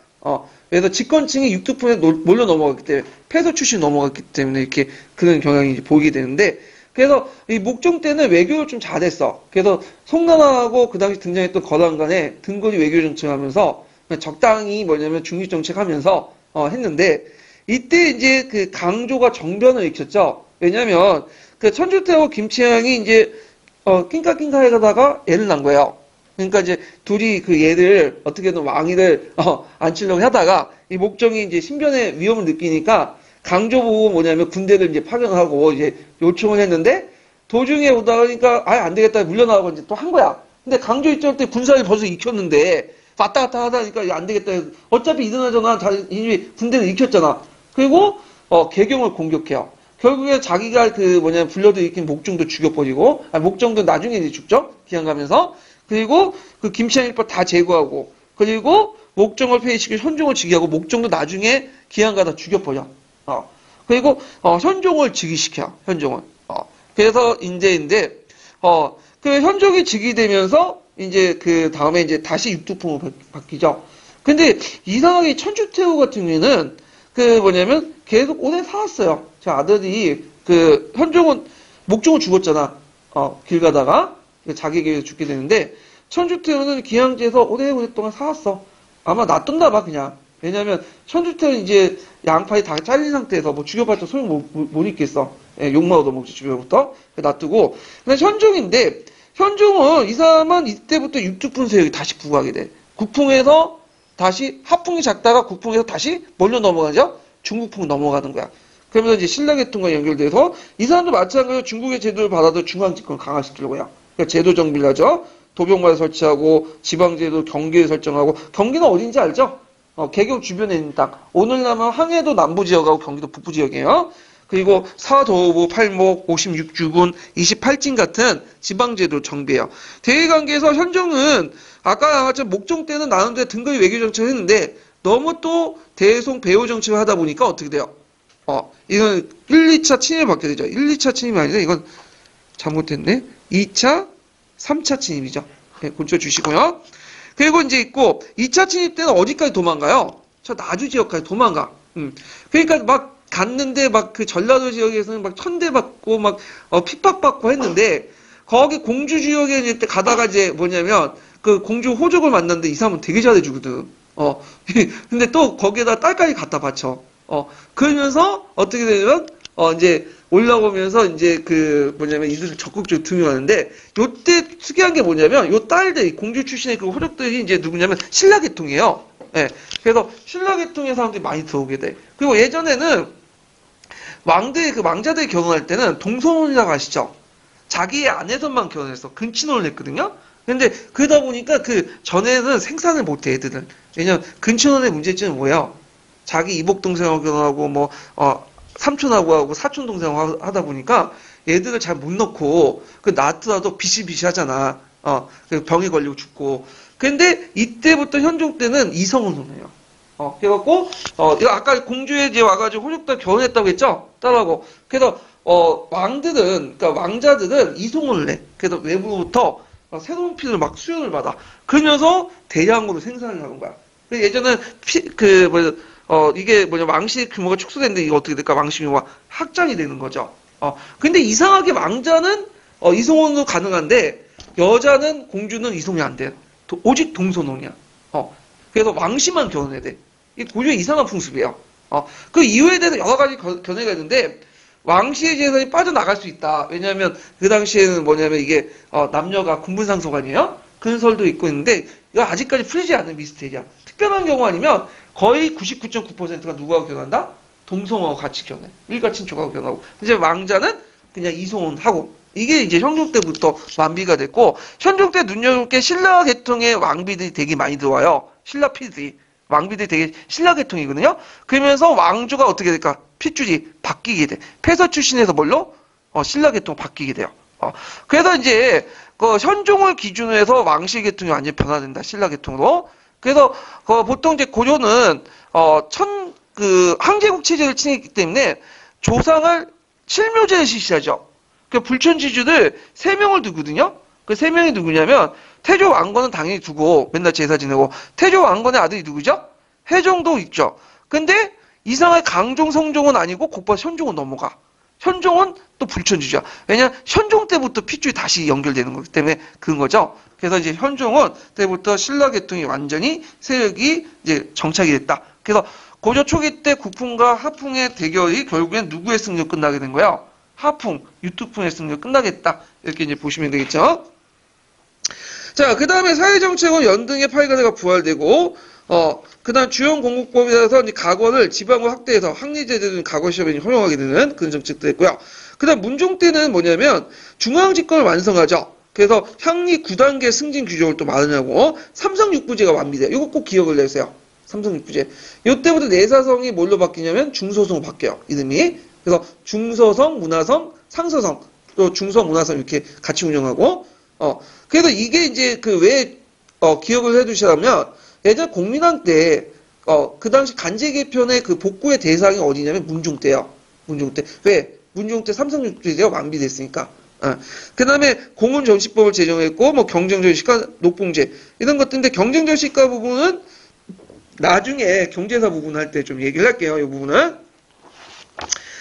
그래서 집권층이 육두품에 몰려 넘어갔기 때문에 패서 출신 넘어갔기 때문에 이렇게 그런 경향이 보이게 되는데 그래서 이 목종 때는 외교를 좀 잘했어. 그래서 송나라하고 그 당시 등장했던 거란 간에 등거리 외교 정책하면서 적당히 뭐냐면 중립 정책하면서 했는데 이때 이제 그 강조가 정변을 일으켰죠. 왜냐면 그 천주태후 김치향이 이제 낑까낑까 해가다가 애를 낳은 거예요. 그러니까 이제 둘이 그 얘를 어떻게든 왕위를 앉히려고 하다가 이 목정이 이제 신변의 위험을 느끼니까 강조 보고 뭐냐면 군대를 이제 파견하고 이제 요청을 했는데 도중에 오다 보니까 아예 안 되겠다 물러나고 이제 또 한 거야. 근데 강조 입장할 때 군사를 벌써 익혔는데 왔다 갔다 하다니까 안 되겠다. 어차피 이등하잖아. 이미 군대를 익혔잖아. 그리고 개경을 공격해요. 결국에 자기가 그 불려도 익힌 목정도 죽여버리고 목정도 나중에 이제 죽죠. 기한 가면서. 그리고 그 김치한 일법 다 제거하고 그리고 목정을 폐위시키고 현종을 즉위하고 목정도 나중에 기한 가다 죽여버려. 그리고 현종을 즉위시켜. 현종을. 그래서 인제인데 그 현종이 즉위되면서 이제 그 다음에 이제 다시 육두풍으로 바뀌죠. 근데 이상하게 천주태후 같은 경우에는 그 계속 오래 살았어요. 제 아들이 그 현종은 목종을 죽었잖아. 길 가다가 자기에게 죽게 되는데 천주태후는 기양제에서 오래동안 살았어. 아마 놔뒀나 봐 그냥. 왜냐면 천주태후는 이제 양팔이 다 잘린 상태에서 뭐 죽여봤자 소용 못 있겠어. 예, 욕만 얻어먹지 주변부터. 놔두고. 근데 현종인데 현종은 이 사람은 이때부터 육두풍 세력이 다시 부각이 돼. 국풍에서 다시 하풍이 작다가 국풍에서 다시 뭘로 넘어가죠? 중국풍 넘어가는 거야. 그러면서 이제 신라계통과 연결돼서 이 사람도 마찬가지로 중국의 제도를 받아도 중앙집권을 강화시키려고요. 그러니까 제도 정비를 하죠. 도병마를 설치하고 지방제도 경기를 설정하고 경기는 어딘지 알죠? 개경 주변에 있는 땅. 오늘날은 항해도 남부지역하고 경기도 북부지역이에요. 그리고 사도부, 팔목, 56주군, 28진 같은 지방제도 정비해요. 대외관계에서 현종은 아까 나왔지만 목종 때는 나름대로 등거리 외교정책을 했는데 너무 또 대송 배후 정책을 하다 보니까 어떻게 돼요? 이건 1, 2차 침입을 받게 되죠. 1, 2차 침입이 아니라 이건 잘못됐네. 2차, 3차 침입이죠. 네, 고쳐 주시고요. 그리고 이제 있고 2차 침입 때는 어디까지 도망가요? 저 나주 지역까지 도망가. 그러니까 막 갔는데 막 그 전라도 지역에서는 막 천대받고 막 핍박받고 했는데 거기 공주 지역에 이제 가다가 이제 뭐냐면 그 공주 호족을 만났는데 이 사람은 되게 잘해주거든. 근데 또 거기에다 딸까지 갖다 바쳐. 그러면서 어떻게 되냐면 이제 올라오면서 이제 그 뭐냐면 이들을 적극적으로 등용하는데 요때 특이한 게 뭐냐면 요 딸들 공주 출신의 그 호족들이 이제 누구냐면 신라계통이에요. 예. 그래서 신라계통의 사람들이 많이 들어오게 돼. 그리고 예전에는 왕자들이 결혼할 때는 동서혼이라고 아시죠? 자기의 아내선만 결혼했어. 근친혼을 했거든요? 근데 그러다 보니까 그 전에는 생산을 못해, 애들은. 왜냐면 근친혼의 문제점은 뭐예요? 자기 이복 동생하고 결혼하고 뭐 삼촌하고 하고 사촌 동생하고 하다 보니까 얘들을 잘 못 넣고 그 낳더라도 비실비실하잖아. 병에 걸리고 죽고. 근데 이때부터 현종 때는 이성혼을 해요. 그래갖고 이거 아까 공주에 이제 와가지고 호족들 결혼했다고 했죠? 딸하고. 그래서 왕들은 그러니까 왕자들은 이성혼을 해. 그래서 외부로부터 새로운 피를 막 수혈을 받아. 그러면서 대량으로 생산을 하는 거야. 예전엔 이게 왕실 규모가 축소됐는데 이거 어떻게 될까? 왕실 규모가 확장이 되는 거죠. 근데 이상하게 왕자는 이성혼도 가능한데 여자는 공주는 이성이 안 돼. 오직 동서혼이야. 그래서 왕씨만 결혼해야 돼. 이 고유의 이상한 풍습이에요. 그 이유에 대해서 여러 가지 견해가 있는데 왕씨의 재산이 빠져나갈 수 있다. 왜냐하면 그 당시에는 뭐냐면 이게 남녀가 군분상속 아니에요? 그런 설도 있고 있는데 이거 아직까지 풀리지 않는 미스테리야. 특별한 경우 아니면 거의 99.9%가 누구하고 결혼한다? 동성하고 같이 결혼해. 일가 친척하고 결혼하고. 이제 왕자는 그냥 이성혼하고. 이게 이제 현종 때부터 완비가 됐고 현종 때 눈여볼 게 신라 계통의 왕비들이 되게 많이 들어와요. 신라 피들이. 왕비들이 되게 신라 계통이거든요. 그러면서 왕조가 어떻게 될까? 핏줄이 바뀌게 돼. 폐서 출신에서 뭘로? 신라 계통 바뀌게 돼요. 그래서 이제 그 현종을 기준으로 해서 왕실 계통이 완전히 변화된다. 신라 계통으로. 그래서 보통 이제 고려는 항제국 체제를 지냈기 때문에 조상을 칠묘제를 실시하죠. 그 불천지주들 3명을 두거든요. 그 3명이 누구냐면 태조 왕건은 당연히 두고 맨날 제사 지내고 태조 왕건의 아들이 누구죠? 해종도 있죠. 근데 이상하게 강종, 성종은 아니고 곧바로 현종은 넘어가. 현종은 또 불천지주야. 왜냐 현종 때부터 핏줄이 다시 연결되는 거기 때문에 그런 거죠. 그래서 이제 현종은 때부터 신라 계통이 완전히 세력이 이제 정착이 됐다. 그래서 고려 초기 때 국풍과 하풍의 대결이 결국엔 누구의 승리로 끝나게 된 거야? 하풍, 유투풍의 승리로 끝나겠다. 이렇게 이제 보시면 되겠죠. 자, 그 다음에 사회정책은 연등의 파이가대가 부활되고, 그 다음 주요 공국법이라서 이제 가권을 지방으로 확대해서 학리제도 등 가권 시험에 활용하게 되는 그런 정책도 했고요. 그 다음 문종 때는 뭐냐면 중앙집권을 완성하죠. 그래서 향리 9단계 승진 규정을 또 마련하고 삼성육부제가 완비돼요. 이거 꼭 기억을 내세요. 삼성육부제. 이때부터 내사성이 뭘로 바뀌냐면 중소성으로 바뀌어요. 이름이. 그래서 중서성, 문화성, 상서성, 또 중서, 문화성 이렇게 같이 운영하고, 그래서 이게 이제 그 왜, 기억을 해두시라면, 예전 공민왕 때, 그 당시 간제 개편의 그 복구의 대상이 어디냐면 문종 때요. 문종 때. 왜? 문종 때 삼성육부제가 완비됐으니까. 그 다음에 공훈정시법을 제정했고, 뭐 경쟁정시가 녹봉제, 이런 것들인데 경쟁정시가 부분은 나중에 경제사 부분 할 때 좀 얘기를 할게요. 이 부분은.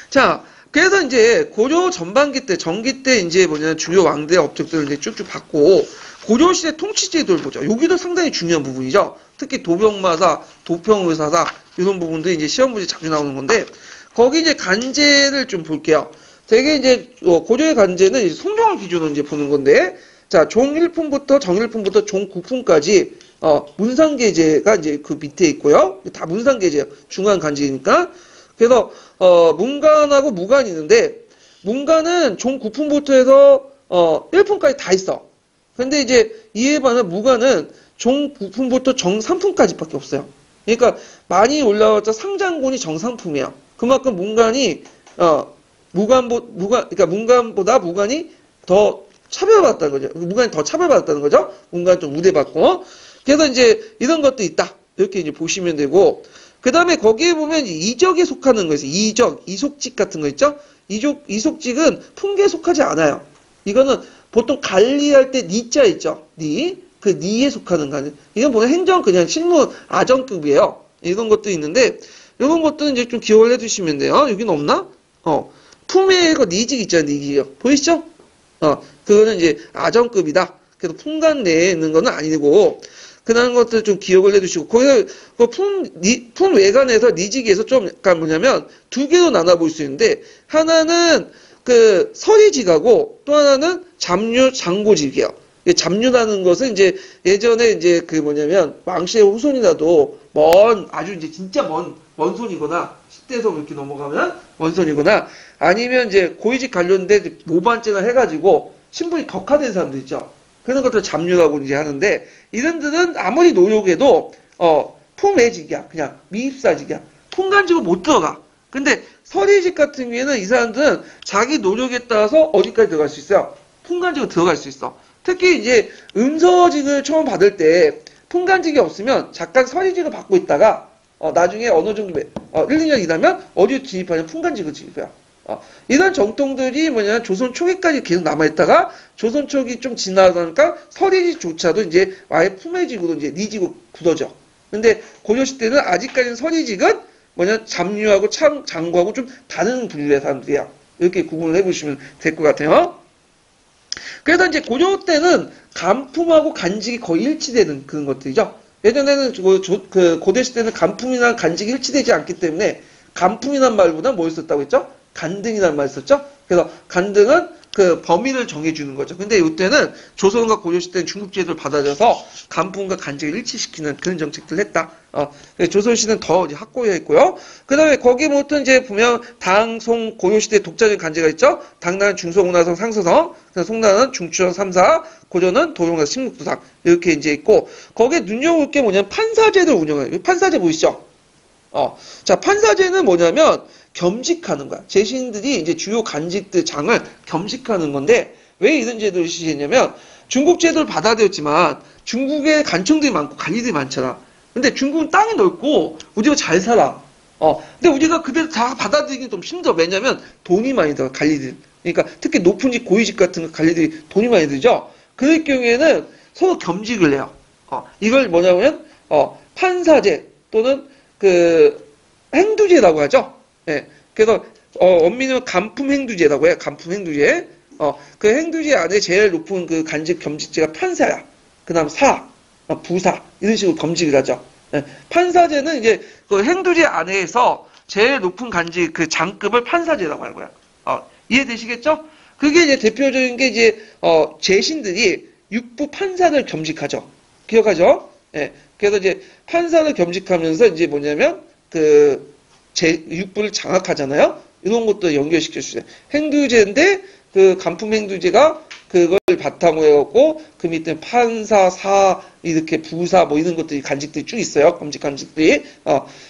자, 그래서 이제 고려 전반기 때, 전기 때 이제 뭐냐면 주요 왕대 업적들을 이제 쭉쭉 받고, 고려시대 통치제도를 보죠. 여기도 상당히 중요한 부분이죠. 특히 도병마사, 도평의사사, 이런 부분들이 이제 시험 문제 자주 나오는 건데, 거기 이제 간제를 좀 볼게요. 되게 이제, 고려의 간제는 이제 성종을 기준으로 이제 보는 건데, 자, 종 1품부터, 정 1품부터 종 9품까지, 문상계제가 이제 그 밑에 있고요. 다 문상계제예요. 중간 간제니까. 그래서 문간하고 무간이 있는데 문간은 종 9품부터 해서 1품까지 다 있어. 근데 이제 이에 반해 무간은 종 9품부터 정 3품까지밖에 없어요. 그러니까 많이 올라왔자 상장군이 정 3품이에요. 그만큼 문간이 그러니까 문간보다 무간이 더 차별받았다는 거죠. 무간이 더 차별받았다는 거죠. 문간 좀 우대받고. 그래서 이제 이런 것도 있다. 이렇게 이제 보시면 되고. 그 다음에 거기에 보면 이적에 속하는 거 있어요. 이적, 이속직 같은 거 있죠? 이속직은 풍계에 속하지 않아요. 이거는 보통 관리할 때 니자 있죠? 그 니에 속하는 거. 이건 보면 행정 그냥 실무 아정급이에요. 이런 것도 있는데, 이런 것도 이제 좀 기억을 해두시면 돼요. 여기는 없나? 품에 그 니직 있잖아요. 니직이요. 보이시죠? 그거는 이제 아정급이다. 그래서 품간 내에 있는 거는 아니고, 그런 것들 좀 기억을 해두시고, 거기서, 품 외관에서 니직에서 좀, 약간 뭐냐면, 두 개로 나눠볼 수 있는데, 하나는 그 서리직하고, 또 하나는 잡류 장고직이에요. 잡류라는 것은 이제, 예전에 이제 그 뭐냐면, 왕실의 후손이라도, 아주 이제 진짜 먼 손이거나, 10대에서 이렇게 넘어가면, 먼 손이거나, 아니면 이제 고위직 관련된 모반죄나 해가지고, 신분이 격화된 사람들 있죠. 그런 것들 잡류라고 이제 하는데, 이런들은 아무리 노력해도, 품외직이야. 그냥 미입사직이야. 품간직은 못 들어가. 근데 서리직 같은 경우에는 이 사람들은 자기 노력에 따라서 어디까지 들어갈 수 있어요? 품간직은 들어갈 수 있어. 특히 이제 음서직을 처음 받을 때, 품간직이 없으면 잠깐 서리직을 받고 있다가, 나중에 어느 정도, 1, 2년 지나면 어디로 진입하냐면 품간직을 진입해요. 이런 정통들이 뭐냐면 조선 초기까지 계속 남아있다가 조선 초기 좀 지나가니까 서리직조차도 이제 아예 품외직으로 이제 니직으로 굳어져. 근데 고려시대는 아직까지는 서리직은 뭐냐 잡류하고 장구하고 좀 다른 분류의 사람들이야. 이렇게 구분을 해보시면 될 것 같아요. 그래서 이제 고려 때는 간품하고 간직이 거의 일치되는 그런 것들이죠. 예전에는 그 고대 시대는 간품이나 간직이 일치되지 않기 때문에 간품이란 말보다 뭘 썼다고 했죠? 간등이라는 말을 썼죠? 그래서 간등은 그 범위를 정해주는 거죠. 근데 이때는 조선과 고려시대는 중국제도를 받아줘서 간품과 간직을 일치시키는 그런 정책들을 했다. 조선시대는 더 이제 확고해 있고요. 그 다음에 거기부터 이제 보면 당, 송, 고려시대 독자적인 간제가 있죠? 당나라는 중서, 운하성, 상서성, 송나라는 중추성, 삼사, 고려는 도용사, 식목도상 이렇게 이제 있고 거기에 눈여볼 게 뭐냐면 판사제를 운영해요. 판사제 보이시죠? 자, 판사제는 뭐냐면 겸직하는 거야. 제신들이 이제 주요 간직들 장을 겸직하는 건데 왜 이런 제도를 시행했냐면 중국 제도를 받아들였지만 중국에 간청들이 많고 관리들이 많잖아. 근데 중국은 땅이 넓고 우리가 잘 살아. 근데 우리가 그대로 다 받아들이기 좀 힘들어. 왜냐면 돈이 많이 들어 관리들. 그러니까 특히 높은 집 고위직 같은 거 관리들이 돈이 많이 들죠. 그럴 경우에는 서로 겸직을 해요. 이걸 뭐냐면 판사제 또는 그 행두제라고 하죠. 예. 그래서 엄밀히는 간품 행두제라고 해요. 간품 행두제. 그 행두제 안에 제일 높은 그 간직 겸직제가 판사야. 그다음 사, 부사 이런 식으로 겸직을 하죠. 예. 판사제는 이제 그 행두제 안에서 제일 높은 간직 그 장급을 판사제라고 하는 거야. 이해되시겠죠? 그게 이제 대표적인 게 이제 제신들이 육부 판산을 겸직하죠. 기억하죠? 예. 그래서 이제 판산을 겸직하면서 이제 뭐냐면 육부를 장악하잖아요. 이런 것도 연결시킬 수 있어요. 행두제인데 그 간품 행두제가 그걸 바탕으로 해갖고 그 밑에 판사, 사 이렇게 부사 뭐 이런 것들이 간직들이 쭉 있어요. 간직들이.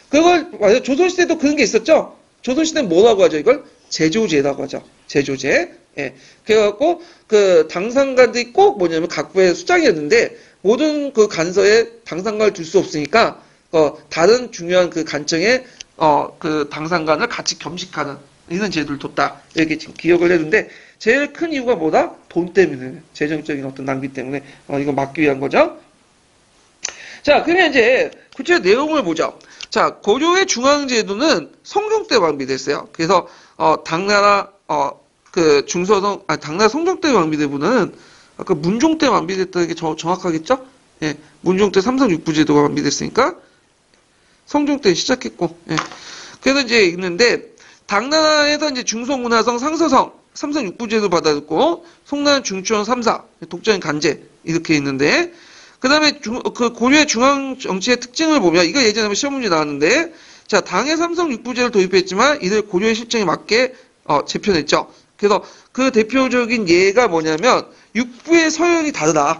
그걸 맞아. 조선시대도 그런 게 있었죠. 조선시대는 뭐라고 하죠? 이걸 제조제라고 하죠. 제조제. 예. 그래갖고 그 당상관들이 꼭 뭐냐면 각부의 수장이었는데 모든 그 간서에 당상관을 둘 수 없으니까 다른 중요한 그 간청에 그 당상관을 같이 겸직하는 이런 제도를 뒀다. 이렇게 지금 기억을 해두는데 제일 큰 이유가 뭐다? 돈 때문에. 재정적인 어떤 낭비 때문에 이거 막기 위한 거죠. 자, 그러면 이제 구체 내용을 보죠. 자, 고려의 중앙제도는 성종 때 완비됐어요. 그래서 당나라 그 중서성 당나라 성종 때 완비되고는 아까 문종 때 완비됐다는 게 정확하겠죠? 예, 문종 때 삼성육부제도가 완비됐으니까 성종 때 시작했고, 예. 그래서 이제 있는데 당나라에서 이제 중송문화성 상서성 삼성육부제도 받았고 송나라 중추원 3사 독자인 간제 이렇게 있는데 그 다음에 그 고려의 중앙 정치의 특징을 보면 이거 예전에 시험 문제 나왔는데 자 당의 삼성육부제를 도입했지만 이들 고려의 실정에 맞게 재편했죠. 그래서 그 대표적인 예가 뭐냐면 육부의 서열이 다르다.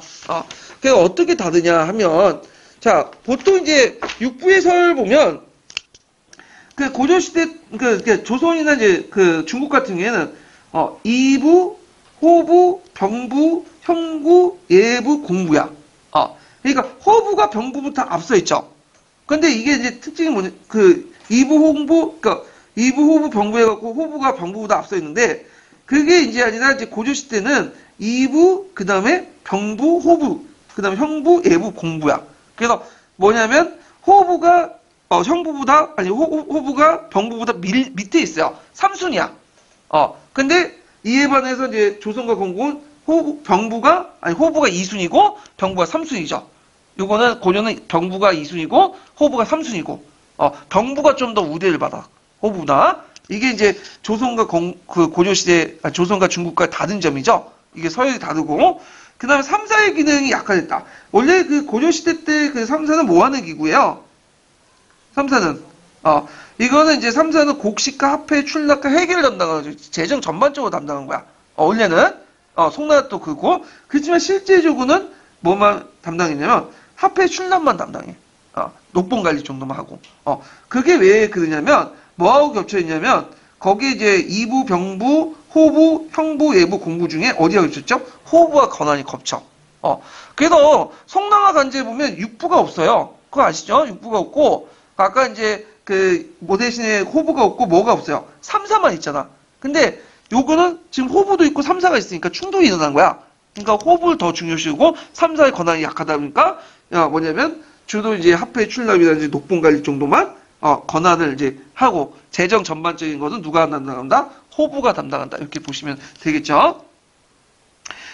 그래서 어떻게 다르냐 하면 자 보통 이제 육부의 서열 보면 그 고려시대 그 조선이나 이제 그 중국 같은 경우에는 이부, 호부, 병부, 형부, 예부, 공부야. 그러니까 호부가 병부부터 앞서 있죠. 근데 이게 이제 특징이 뭐냐 그 이부, 호부, 그러니까 이부, 호부, 병부 해갖고 호부가 병부보다 앞서 있는데 그게 이제 아니라 이제 고려시대는 이부, 그 다음에 병부, 호부, 그 다음에 형부, 예부, 공부야. 그래서 뭐냐면 호부가 형부보다 아니 호부가 병부보다 밑에 있어요. 3순위야. 근데 이에 반해서 이제 조선과 건국은 병부가 아니 호부가 2순위고 병부가 3순위죠. 요거는 고려는 병부가 2순위고 호부가 3순위고 병부가 좀 더 우대를 받아. 호부보다. 이게 이제 조선과 그 고려시대 조선과 중국과 다른 점이죠. 이게 서열이 다르고 그다음에 3사의 기능이 약화됐다. 원래 그 고려시대 때 그 3사는 뭐 하는 기구예요? 3사는 이거는 이제 3사는 곡식과 화폐, 출납과 회계를 담당하고 재정 전반적으로 담당한 거야. 원래는 송나라도 그거 그렇지만 실제적으로는 뭐만 담당했냐면 화폐 출납만 담당해. 녹봉 관리 정도만 하고. 그게 왜 그러냐면 뭐하고 겹쳐 있냐면 거기에 이제 이부, 병부, 호부, 형부, 예부, 공부 중에 어디가 겹쳤죠? 호부와 권한이 겹쳐. 그래서 송나라 간제에 보면 육부가 없어요. 그거 아시죠? 육부가 없고 아까 이제 뭐 대신에 호부가 없고 뭐가 없어요? 3사만 있잖아. 근데 요거는 지금 호부도 있고 3사가 있으니까 충돌이 일어난 거야. 그러니까 호부를 더 중요시하고 3사의 권한이 약하다 보니까 뭐냐면 주로 이제 화폐 출납이라든지 녹봉 관리 정도만 권한을 이제 하고 재정 전반적인 것은 누가 담당한다? 호부가 담당한다. 이렇게 보시면 되겠죠.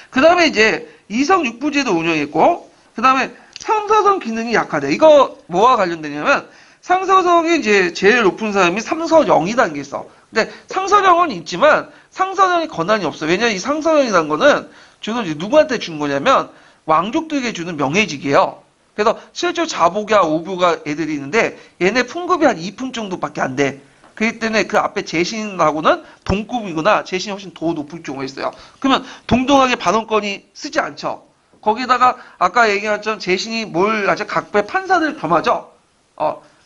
그 다음에 이제 이성육부제도 운영했고 그 다음에 상서성 기능이 약하대. 이거 뭐와 관련되냐면 상서성이 이제 제일 높은 사람이 상서령이라는 게 있어. 근데 상서령은 있지만 상서령이 권한이 없어. 왜냐면 이 상서령이라는 거는 주로 이제 누구한테 준 거냐면 왕족들에게 주는 명예직이에요. 그래서 실제로 자복이야 오부가 애들이 있는데 얘네 풍급이 한 2품 정도밖에 안 돼. 그렇기 때문에 그 앞에 재신하고는 동급이거나 재신이 훨씬 더 높을 경우가 있어요. 그러면 동등하게 반원권이 쓰지 않죠. 거기다가 아까 얘기한 것처럼 재신이 뭘 하죠? 각부의 판사들을 겸하죠.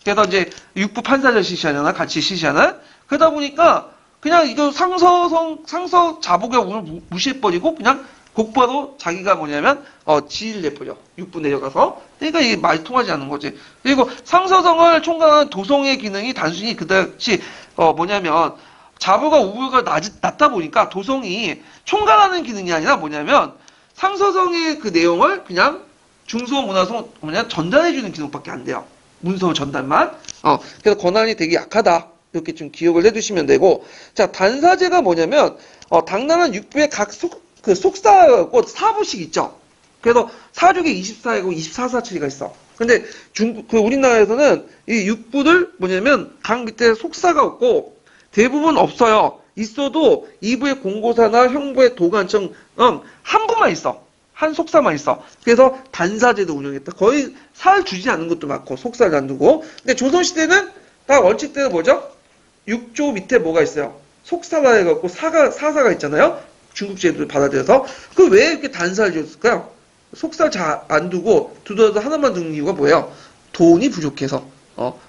그래서 이제 육부 판사들 시시하잖아, 같이 시시하는. 그러다 보니까 그냥 이거 상서 자복의 오늘 무시해버리고 그냥 곧바로 자기가 뭐냐면 지위를 내버려. 육부 내려가서. 그러니까 이게 말이 통하지 않는 거지. 그리고 상서성을 총괄하는 도성의 기능이 단순히 그다지 뭐냐면 자부가 우부가 낮다 보니까 도성이 총괄하는 기능이 아니라 뭐냐면 상서성의 그 내용을 그냥 중소문화성 전달해주는 기능밖에 안 돼요. 문서 전달만. 그래서 권한이 되게 약하다. 이렇게 좀 기억을 해두시면 되고. 자, 단사제가 뭐냐면 당나라 육부의 각 속사하고 사부씩 있죠. 그래서 사족에 24하고 24사치리가 있어. 근데 우리나라에서는 이 육부들 뭐냐면 각 밑에 속사가 없고 대부분 없어요. 있어도 이부의 공고사나 형부의 도관청 한 부만 있어. 한 속사만 있어. 그래서 단사제도 운영했다. 거의 살 주지 않는 것도 많고 속사를 안 두고. 근데 조선시대는 다 원칙대로 뭐죠? 6조 밑에 뭐가 있어요? 속사가 해갖고 사사가 있잖아요. 중국 제도를 받아들여서. 그 왜 이렇게 단사를 지었을까요? 속사를 잘 안 두고 두더라도 하나만 두는 이유가 뭐예요? 돈이 부족해서.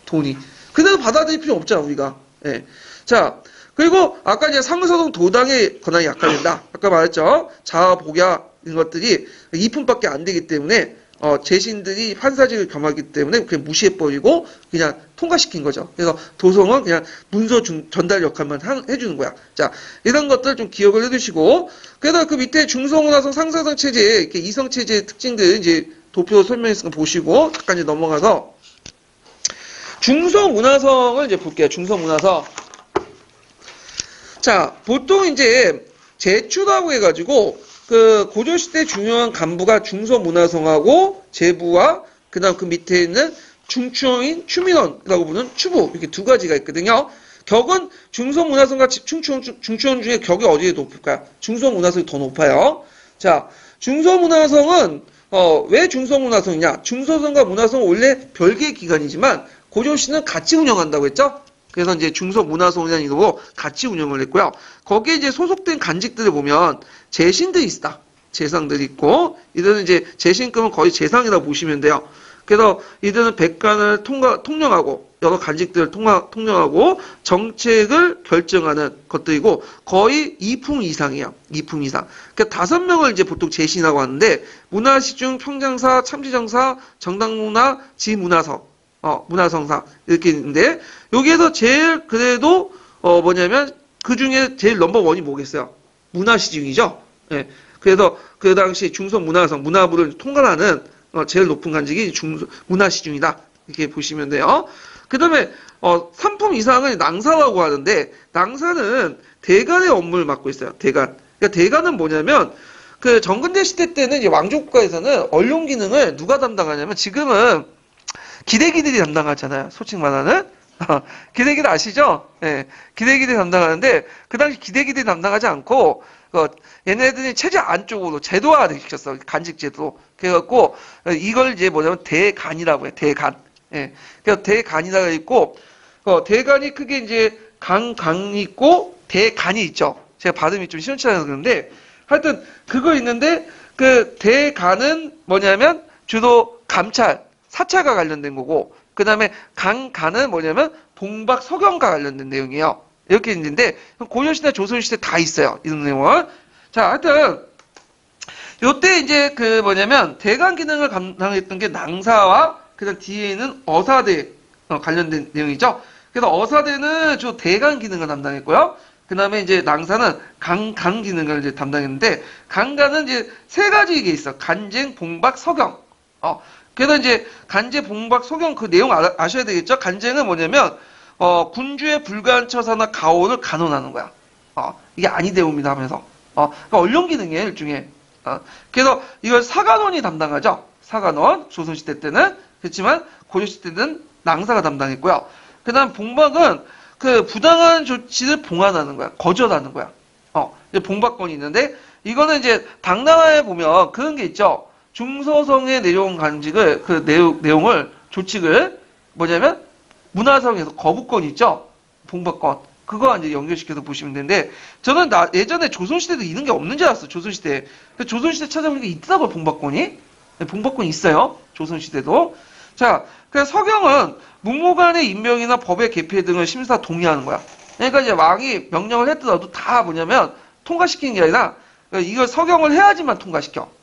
돈이. 그래도 받아들일 필요 없잖아, 우리가. 예. 자, 그리고 아까 이제 상서동 도당의 권한이 약화된다. 아까 말했죠. 자아, 복야 이런 것들이 2품밖에 안 되기 때문에 재신들이 판사직을 겸하기 때문에 그냥 무시해버리고 그냥 통과시킨 거죠. 그래서 도성은 그냥 문서 전달 역할만 해주는 거야. 자, 이런 것들 좀 기억을 해두시고, 그래서 그 밑에 중성문화성 상사성 체제, 이렇게 이성 체제의 특징들 이제 도표 설명했으니까 보시고, 잠깐 이제 넘어가서 중성문화성을 이제 볼게요. 중성문화성. 자, 보통 이제 제추라고 해가지고 그 고조시대 중요한 간부가 중서문화성하고 제부와 그다음 그 밑에 있는 중추인 추민원이라고 부르는 추부 이렇게 두 가지가 있거든요. 격은 중서문화성과 중추원 중에 격이 어디에 높을까요? 중서문화성이 더 높아요. 자, 중서문화성은 왜 중서문화성이냐? 중서성과 문화성은 원래 별개의 기관이지만 고조시는 같이 운영한다고 했죠? 그래서 이제 중서문화성이라는 이름으로 같이 운영을 했고요. 거기에 이제 소속된 간직들을 보면 재신들이 있다. 재상들이 있고, 이들은 이제 재신급은 거의 재상이라고 보시면 돼요. 그래서 이들은 백관을 통령하고, 여러 간직들을 통령하고, 정책을 결정하는 것들이고, 거의 2풍 이상이에요. 2풍 이상. 그러니까 5명을 이제 보통 재신이라고 하는데, 문화시중, 평장사, 참지정사, 정당문화, 지문화성. 문화성사 이렇게 있는데 여기에서 제일 그래도 뭐냐면 그 중에 제일 넘버원이 뭐겠어요? 문화시중이죠. 예. 그래서 그 당시 중서문화성 문화부를 통관하는 제일 높은 간직이 문화시중이다 이렇게 보시면 돼요. 그 다음에 3품 이상은 낭사라고 하는데 낭사는 대간의 업무를 맡고 있어요. 대간. 그러니까 대간은 뭐냐면 그 정근대 시대 때는 이제 왕조국가에서는 언론 기능을 누가 담당하냐면 지금은 기대기들이 담당하잖아요. 솔직히 말하는. 기대기들 아시죠? 예. 기대기들이 담당하는데, 그 당시 기대기들이 담당하지 않고, 얘네들이 체제 안쪽으로 제도화를 시켰어. 간직제도. 그래갖고, 이걸 이제 뭐냐면 대간이라고 해. 대간. 예. 그래서 대간이라고 있고, 대간이 크게 이제 강이 있고, 대간이 있죠. 제가 발음이 좀 시원치 않아서 그런데, 하여튼, 그거 있는데, 그 대간은 뭐냐면, 주로 감찰, 사찰과 관련된 거고, 그 다음에 간은 뭐냐면 동박 서경과 관련된 내용이에요. 이렇게 있는데 고려시대, 조선시대 다 있어요. 이런 내용은. 자, 하여튼 요때 이제 그 뭐냐면 대간 기능을 감당했던 게 낭사와 그다음 뒤에는 어사대 관련된 내용이죠. 그래서 어사대는 주 대간 기능을 담당했고요. 그 다음에 이제 낭사는 간 기능을 이제 담당했는데 간간은 이제 세 가지 게 있어. 간쟁, 봉박, 서경. 그래서 이제 간제, 봉박, 소경 그 내용 아셔야 되겠죠? 간쟁은 뭐냐면 군주의 불가한 처사나 가온을 간언하는 거야. 이게 아니되옵니다 하면서. 그러니까 언론 기능이에요 일종의. 그래서 이걸 사간원이 담당하죠. 사간원 조선시대 때는 그렇지만 고려시대 때는 낭사가 담당했고요. 그다음 봉박은 그 부당한 조치를 봉안하는 거야. 거절하는 거야. 이제 봉박권이 있는데 이거는 이제 당나라에 보면 그런 게 있죠. 중서성에 내려온 간직을 그 내용을 조칙을 뭐냐면 문화성에서 거부권 있죠. 봉박권 그거 이제 연결시켜서 보시면 되는데 저는 예전에 조선시대도 이런 게 없는 줄 알았어. 조선시대. 조선시대 찾아보니까 있더라고요. 봉박권이. 네, 봉박권이 있어요. 조선시대도. 자, 그래서 서경은 문무관의 임명이나 법의 개폐 등을 심사 동의하는 거야. 그러니까 이제 왕이 명령을 했더라도 다 뭐냐면 통과시키는 게 아니라 이걸 서경을 해야지만 통과시켜.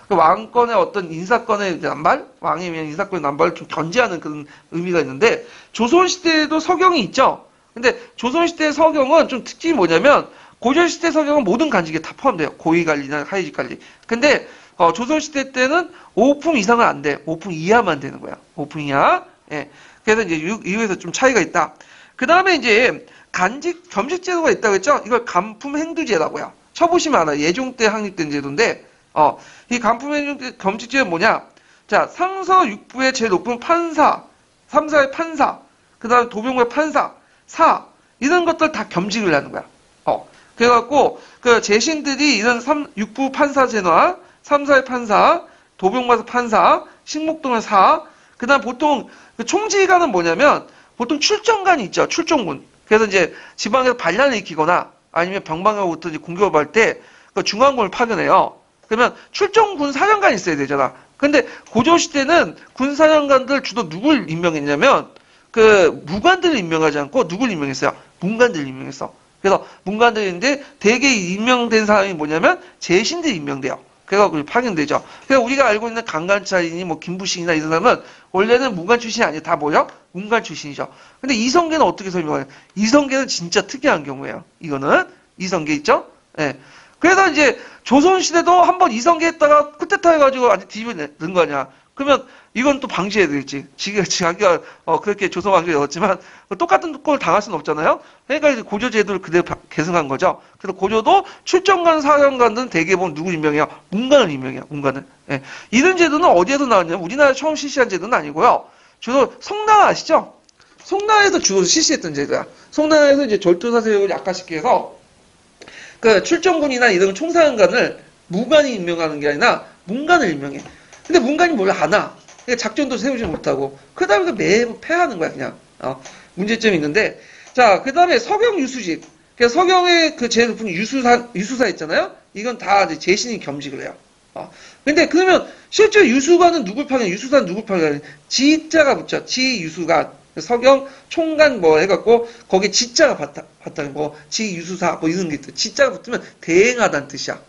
그 왕권의 어떤 인사권의 남발, 왕이면 인사권의 남발을 좀 견제하는 그런 의미가 있는데, 조선시대에도 서경이 있죠? 근데 조선시대 서경은 좀 특징이 뭐냐면, 고려시대 서경은 모든 간직에 다 포함돼요. 고위관리나 하위관리. 근데, 조선시대 때는 5품 이상은 안 돼. 5품 이하만 되는 거야. 5품 이하. 예. 그래서 이제 이유에서 좀 차이가 있다. 그 다음에 이제, 겸직제도가 있다고 했죠? 이걸 간품행두제라고요. 쳐보시면 알아요. 예종 때 확립된 제도인데, 이 간품행두 겸직제는 뭐냐? 자, 상서 육부의 제일 높은 판사, 3사의 판사, 그 다음에 도병부의 판사, 이런 것들 다 겸직을 하는 거야. 그래갖고, 그 재신들이 이런 6부 판사제나 삼사의 판사, 도병마사 판사, 식목동의 사. 그다음 보통 그 총지휘관은 뭐냐면 보통 출정관이 있죠. 출정군. 그래서 이제 지방에서 반란을 일으키거나 아니면 병방하고부터 이제 공격을 받을 때 그 중앙군을 파견해요. 그러면 출정군 사령관이 있어야 되잖아. 근데 고조시대는 군사령관들 주로 누굴 임명했냐면 그 무관들을 임명하지 않고 누굴 임명했어요? 문관들을 임명했어. 그래서 문관들인데 대개 임명된 사람이 뭐냐면 제신들이 임명돼요. 그래서 파견되죠. 그래서 우리가 알고 있는 강간찰이니 뭐 김부식이나 이런 사람은 원래는 문관 출신이 아니에요. 다 뭐죠? 문관 출신이죠. 근데 이성계는 어떻게 설명해요? 이성계는 진짜 특이한 경우예요. 이거는 이성계 있죠? 예. 그래서 이제 조선시대도 한번 이성계 했다가 쿠데타 해가지고 아주 뒤집어낸 거 아니야. 그러면 이건 또 방지해야 되겠지. 자기가 그렇게 조선 왕조에 넣었지만 똑같은 꼴을 당할 수는 없잖아요. 그러니까 이제 고조 제도를 그대로 계승한 거죠. 그래서 고조도 출정관 사령관들은 대개 보면 누구 임명해요? 문관을 임명해요. 문관을. 예. 이런 제도는 어디에서 나왔냐면 우리나라 처음 실시한 제도는 아니고요. 주로 송나라 아시죠? 송나라에서 주로 실시했던 제도야. 송나라에서 이제 절도사 세력을 약화시키기 위해서 그 출정군이나 이런 총사령관을 무관이 임명하는 게 아니라 문관을 임명해. 근데 문관이 뭘 아나? 그러니까 작전도 세우지 못하고 그 다음에 매번 패하는 거야 그냥. 문제점이 있는데 자 그 다음에 서경 유수직. 그러니까 서경의 그 제일 높은 유수사 있잖아요. 이건 다 이제 제신이 겸직을 해요. 근데 그러면 실제 유수관은 누굴 파견? 유수사는 누굴 파견? 지자가 붙죠. 지유수관. 서경 총관 뭐 해갖고 거기에 지자가 봤다는 거, 지유수사 뭐 이런 게 있대. 지자가 붙으면 대행하다는 뜻이야.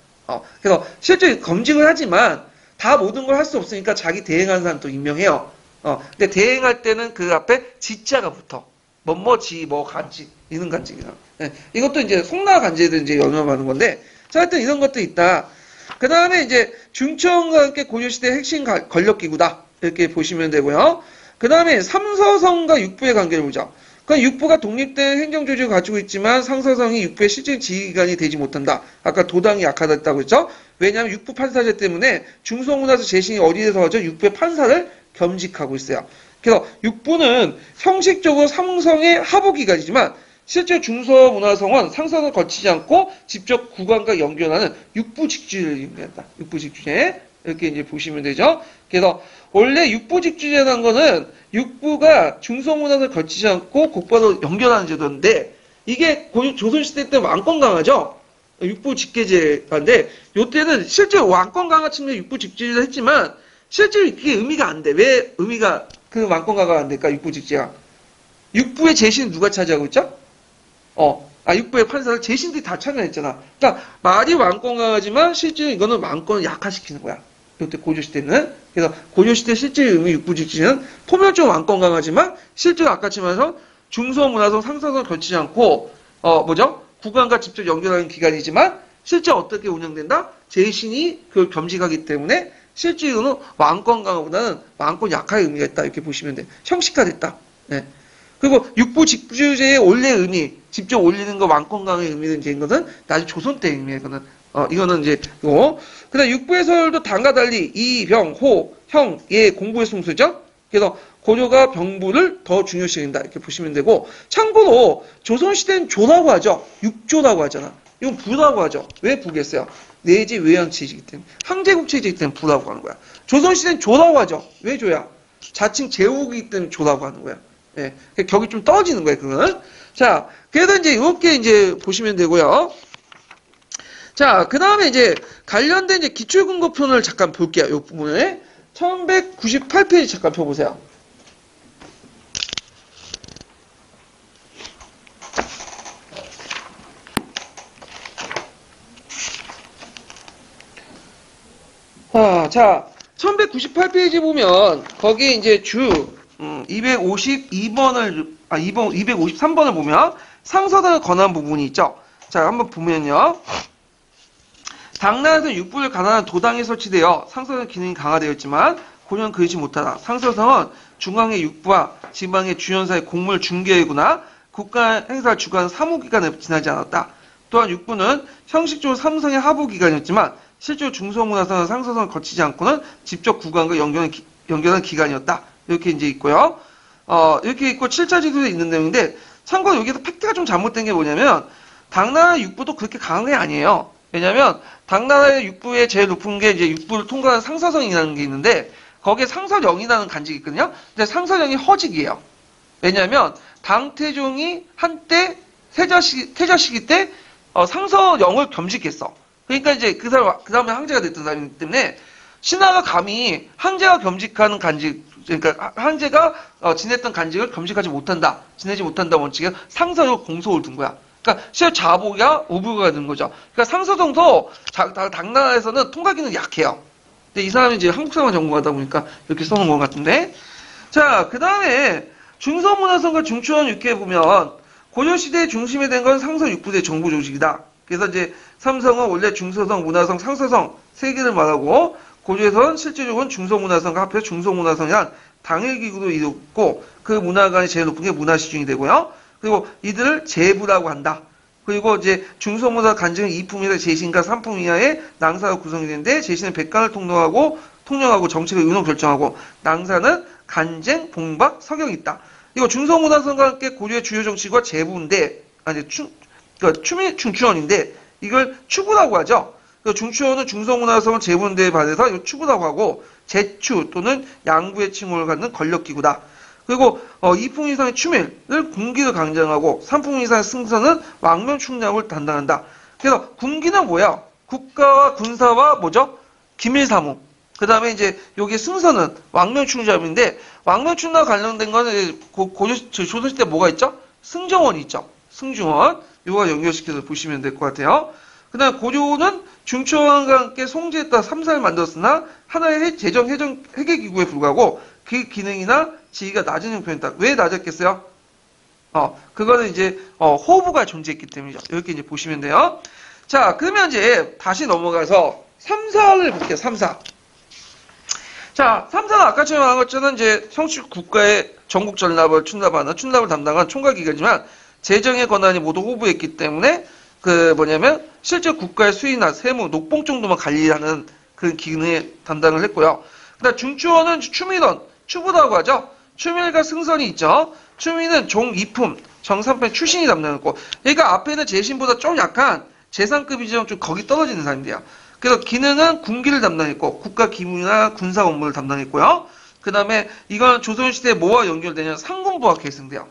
그래서 실제 검직을 하지만 다 모든 걸 할 수 없으니까 자기 대행하는 사람 또 임명해요. 근데 대행할 때는 그 앞에 지자가 붙어. 뭐지 뭐 간직 이런 간직이야. 네, 이것도 이제 송나라 간제들 이제 연험하는 건데, 자 하여튼 이런 것도 있다. 그 다음에 이제 중천과 함께 고려시대 핵심 권력기구다 이렇게 보시면 되고요. 그 다음에 삼서성과 육부의 관계를 보자. 그러니까 육부가 독립된 행정조직을 가지고 있지만 상서성이 육부의 실질 지휘관이 되지 못한다. 아까 도당이 약하다고 했죠. 왜냐하면 육부 판사제 때문에 중서문화서 재신이 어디에서 하죠? 육부의 판사를 겸직하고 있어요. 그래서 육부는 형식적으로 삼성의 하부기관이지만 실제 중서문화성은 상서를 거치지 않고 직접 국왕과 연결하는 육부 직주제를 의미한다. 육부 직주제. 이렇게 이제 보시면 되죠. 그래서 원래 육부 직주제라는 거는 육부가 중서문화를 거치지 않고 국가로 연결하는 제도인데 이게 조선시대 때 왕권 강화죠. 육부 직계제인데 요때는 실제 왕권 강화 측면 육부 직주제를 했지만 실제로 그게 의미가 안 돼. 왜 의미가 그 왕권 강화가 안 될까? 육부 직제가. 육부의 재신은 누가 차지하고 있죠? 육부의 판사를 재신들이 다 참여했잖아. 그러니까 말이 왕권 강화지만 실제로 이거는 왕권을 약화시키는 거야. 이때 고조시대는. 그래서 고조시대 실제 의미 육부직지는 표면적 왕권 강화지만 실제로 아까 치면서 중서문화성 상서성을 거치지 않고 국왕과 직접 연결하는 기관이지만 실제 어떻게 운영된다? 재신이 그걸 겸직하기 때문에 실제로는 왕권 강화보다는 왕권 약화의 의미가 있다 이렇게 보시면 돼. 형식화됐다. 네. 그리고 육부 직주제의 원래 의미, 직접 올리는 거 왕권 강화의 의미는 이제 이것은 나중에 조선 때 의미예요. 이거는 이제 이거. 그다음 육부의 서열도 당과 달리 이, 병, 호, 형, 예 공부의 순서죠. 그래서 고조가 병부를 더 중요시한다 이렇게 보시면 되고 참고로 조선시대는 조라고 하죠. 육조라고 하잖아. 이건 부라고 하죠. 왜 부겠어요? 내지 외양체제이기 때문에 항제국체제이기 때문에 부라고 하는 거야. 조선시대는 조라고 하죠. 왜 조야? 자칭 제국이기 때문에 조라고 하는 거야. 예, 격이 좀 떨어지는 거예요. 그거는. 자, 그래서 이제 이렇게 이제 보시면 되고요. 자, 그 다음에 이제 관련된 이제 기출근거편을 잠깐 볼게요. 이 부분에 1198페이지 잠깐 펴보세요. 자, 1198페이지 보면 거기 이제 253번을 보면 상서당을 권한 부분이 있죠. 자, 한번 보면요. 당나라에서 육부를 관할하는 도당이 설치되어 상서당 기능이 강화되어 있지만 고려는 그렇지 못하다. 상서성은 중앙의 육부와 지방의 주연사의 공물 중개구나 국가 행사를 주관하는 사무기관에 지나지 않았다. 또한 육부는 형식적으로 삼성의 하부기관이었지만 실제로 중서문화성은 상서성을 거치지 않고는 직접 국왕과 연결하는 기관이었다. 이렇게 이제 있고요. 이렇게 있고 7차 지도에 있는 내용인데 참고로 여기서 팩트가 좀 잘못된 게 뭐냐면 당나라 육부도 그렇게 강한 게 아니에요. 왜냐면 당나라의 육부의 제일 높은 게 이제 육부를 통과하는 상서성이라는 게 있는데 거기에 상서령이라는 간직이 있거든요. 근데 상서령이 허직이에요. 왜냐면 당태종이 한때 태자시기 때 상서령을 겸직했어. 그러니까 이제 그 다음에 황제가 됐던 사람이기 때문에 신하가 감히 황제가 겸직하는 간직, 그러니까 황제가 지냈던 간직을 지내지 못한다 원칙에 상서령 공소를 둔 거야. 그러니까 실제 자복이야 우부가 된 거죠. 그러니까 상서정도 당나라에서는 통과 기능 약해요. 근데 이 사람이 이제 한국 사람 전공하다 보니까 이렇게 써놓은 것 같은데. 자, 그 다음에 중서문화성과 중추원 육기에 보면 고려시대의 중심이 된 건 상서 육부대 정부 조직이다. 그래서 이제 삼성은 원래 중서성, 문화성, 상서성 세 개를 말하고 고조에서는 실질적으로는 중서문화성과 합해서 중서문화성이란 당일기구로 이뤘고 그 문화관이 제일 높은 게 문화시중이 되고요. 그리고 이들을 제부라고 한다. 그리고 이제 중서문화 간증은 2품이나 제신과 3품 이하의 낭사가 구성이 되는데 제신은 백간을 통령하고 정책을 의논 결정하고 낭사는 간쟁, 봉박, 서경이 있다. 이거 중서문화성과 함께 고려의 주요 정치가 제부인데 그러니까 중추원인데 이걸 추구라고 하죠. 중추원은 중서문화성은 제부인데에 반해서 이거 추구라고 하고 제추 또는 양부의 칭호를 갖는 권력기구다. 그리고 2품 이상의 추밀을 군기를 강정하고 3품 이상의 승선은 왕명충량을 담당한다. 그래서 군기는 뭐야? 국가와 군사와 뭐죠? 기밀사무. 그 다음에 이제 여기 승선은 왕명충잡인데 왕명충과 관련된 거는 조선시대 뭐가 있죠? 승정원이 있죠. 승중원. 이거 연결시켜서 보시면 될 것 같아요. 그 다음에 고조는 중추원과 함께 송지했다 3사를 만들었으나 하나의 회계기구에 불과하고 그 기능이나 지위가 낮은 형편이다. 왜 낮았겠어요? 그거는 이제 호부가 존재했기 때문이죠. 이렇게 이제 보시면 돼요. 자, 그러면 이제 다시 넘어가서 3사를 볼게요. 3사. 자, 3사는 아까처럼 말한 것처럼 이제 성취 국가의 전국 전납을 춘납을 담당한 총괄기관이지만 재정의 권한이 모두 호부했기 때문에 실제 국가의 수의나 세무, 녹봉 정도만 관리하는 그런 기능에 담당을 했고요. 그다음 중추원은 추부라고 하죠. 추밀과 승선이 있죠. 추밀은 종 2품, 정 3품 출신이 담당했고, 그러니까 앞에는 제신보다 좀 약한 재상급이지만 좀 거기 떨어지는 사람들이야. 그래서 기능은 군기를 담당했고, 국가 기물이나 군사 업무를 담당했고요. 그 다음에 이건 조선시대에 뭐와 연결되냐면 상군부와 계승돼요.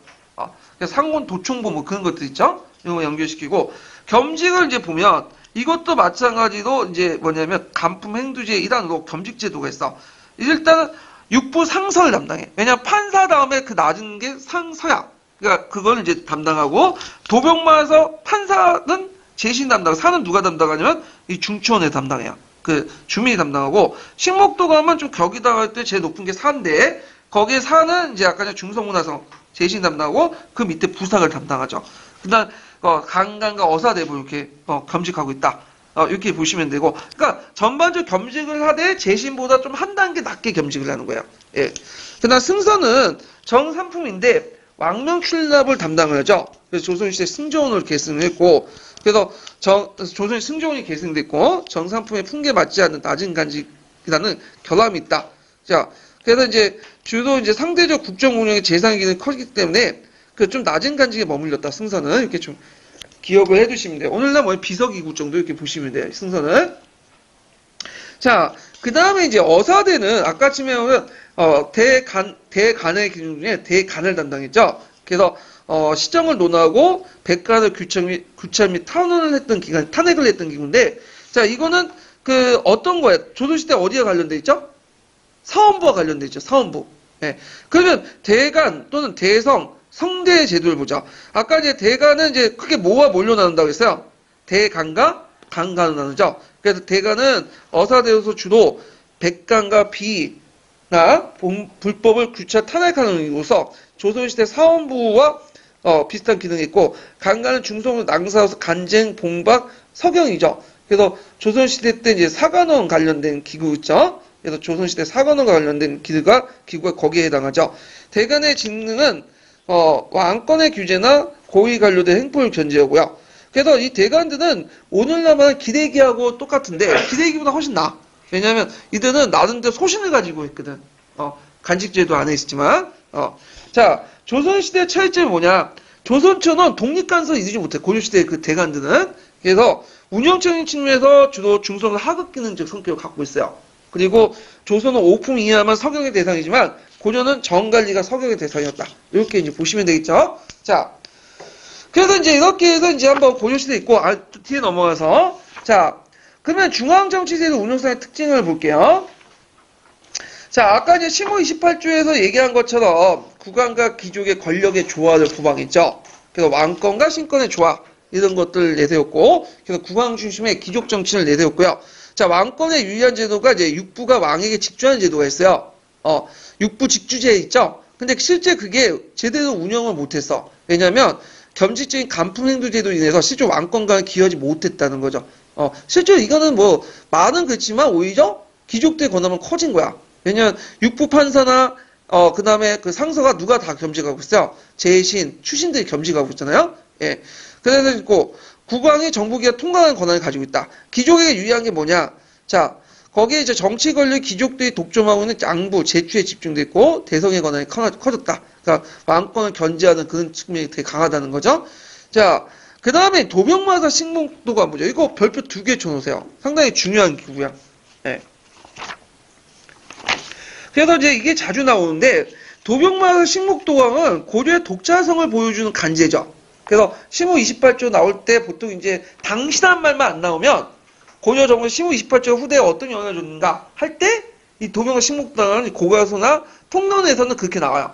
상군 도총부 뭐 그런 것들 있죠. 이거 연결시키고, 겸직을 이제 보면 이것도 마찬가지로 이제 뭐냐면 간품 행두제 일환으로 겸직제도가 있어. 일단은 육부 상서를 담당해. 왜냐면 판사 다음에 그 낮은 게 상서야. 그러니까 그걸 이제 담당하고 도병마에서 판사는 재신 담당, 사는 누가 담당하냐면 이 중추원에 담당해요. 그 주민이 담당하고 식목도 가면 좀 격이다 할 때 제일 높은 게 사인데 거기에 사는 이제 아까 중서문화성 재신 담당하고 그 밑에 부상을 담당하죠. 그다음 강간과 어사대부 이렇게 겸직하고 있다. 이렇게 보시면 되고, 그러니까 전반적으로 겸직을 하되 재신보다 좀 한 단계 낮게 겸직을 하는 거예요. 예. 그다음 승선은 정삼품인데 왕명출납을 담당을 하죠. 그래서 조선시대 승조원으로 계승을 했고, 그래서 조선 승조원이 계승됐고 정삼품의 풍계에 맞지 않는 낮은 간직이라는 결함이 있다. 자, 그래서 이제 주로 이제 상대적 국정 운영의 재상의 기능이 커지기 때문에 그 좀 낮은 간직에 머물렀다. 승선은 이렇게 좀 기억을 해두시면 돼요. 오늘날 뭐 비서기구 정도 이렇게 보시면 돼요. 승선을. 자, 그 다음에 이제 어사대는 아까 치면 대간의 기능 중에 대간을 담당했죠. 그래서 시정을 논하고 백간을 규찰 및 탄핵을 했던 기구인데, 자, 이거는 어떤 거예요? 조선시대 어디에 관련돼 있죠? 사원부와 관련돼 있죠. 사원부. 예. 그러면 대간 또는 대성 성대 제도를 보자. 아까 이제 대간은 이제 크게 뭐와 뭘로 나눈다고 했어요? 대간과 간간으로 나누죠. 그래서 대간은 어사대에서 주로 백간과 비나 불법을 규찰 탄핵하는 이로서 조선시대 사원부와 비슷한 기능이 있고, 간간은 중성으로 낭사로서 간쟁, 봉박, 서경이죠. 그래서 조선시대 때 이제 사관원 관련된 기구 있죠. 그래서 조선시대 사관원과 관련된 기구가 거기에 해당하죠. 대간의 직능은 왕권의 규제나 고위 관료된 행포를 견제하고요. 그래서 이 대간들은 오늘날만 기대기하고 똑같은데 기대기보다 훨씬 나아. 왜냐하면 이들은 나름대로 소신을 가지고 있거든. 간직제도 안에 있지만. 자, 조선시대 차이점이 뭐냐? 조선처럼 독립간섭을 이루지 못해. 고려시대 그 대간들은. 그래서 운영적인 측면에서 주로 중성은 하급 기능적 성격을 갖고 있어요. 그리고 조선은 오품 이하만 서경의 대상이지만 고려는 정관리가 서경의 대상이었다. 이렇게 이제 보시면 되겠죠. 자, 그래서 이제 이렇게 해서 이제 한번 고려시대 있고 뒤에 넘어가서 자, 그러면 중앙정치제도 운영상의 특징을 볼게요. 자, 아까 이제 심호 28조에서 얘기한 것처럼 국왕과 귀족의 권력의 조화를 구방했죠. 그래서 왕권과 신권의 조화 이런 것들을 내세웠고, 그래서 국왕 중심의 귀족 정치를 내세웠고요. 자, 왕권의 유리한 제도가 이제 육부가 왕에게 직주하는 제도가 있어요. 육부 직주제 있죠. 근데 실제 그게 제대로 운영을 못했어. 왜냐면 겸직적인 간품행도 제도로 인해서 실제 왕권과는 기여하지 못했다는 거죠. 실제로 이거는 뭐 말은 그렇지만 오히려 귀족들의 권한은 커진 거야. 왜냐면 육부 판사나 그 다음에 그 상서가 누가 다 겸직하고 있어요? 제신, 추신들이 겸직하고 있잖아요. 예. 그래서 있고 국왕이 정부기관 통과하는 권한을 가지고 있다. 귀족에게 유리한 게 뭐냐? 자, 거기에 이제 정치 권력 귀족들이 독점하고 있는 양부, 제추에 집중돼 있고 대성의 권한이 커졌다. 그러니까 왕권을 견제하는 그런 측면이 되게 강하다는 거죠. 자, 그 다음에 도병마사 식목도가 뭐죠? 이거 별표 2개 쳐놓으세요. 상당히 중요한 기구야. 예. 그래서 이제 이게 자주 나오는데 도병마사 식목도감은 고려의 독자성을 보여주는 간제죠. 그래서 심호 28조 나올 때 보통 이제 당신한 말만 안 나오면 고려 정부 심호 28조 후대에 어떤 영향을 줬는가 할 때 이 도병마사 식목도감은 고가서나 통론에서는 그렇게 나와요.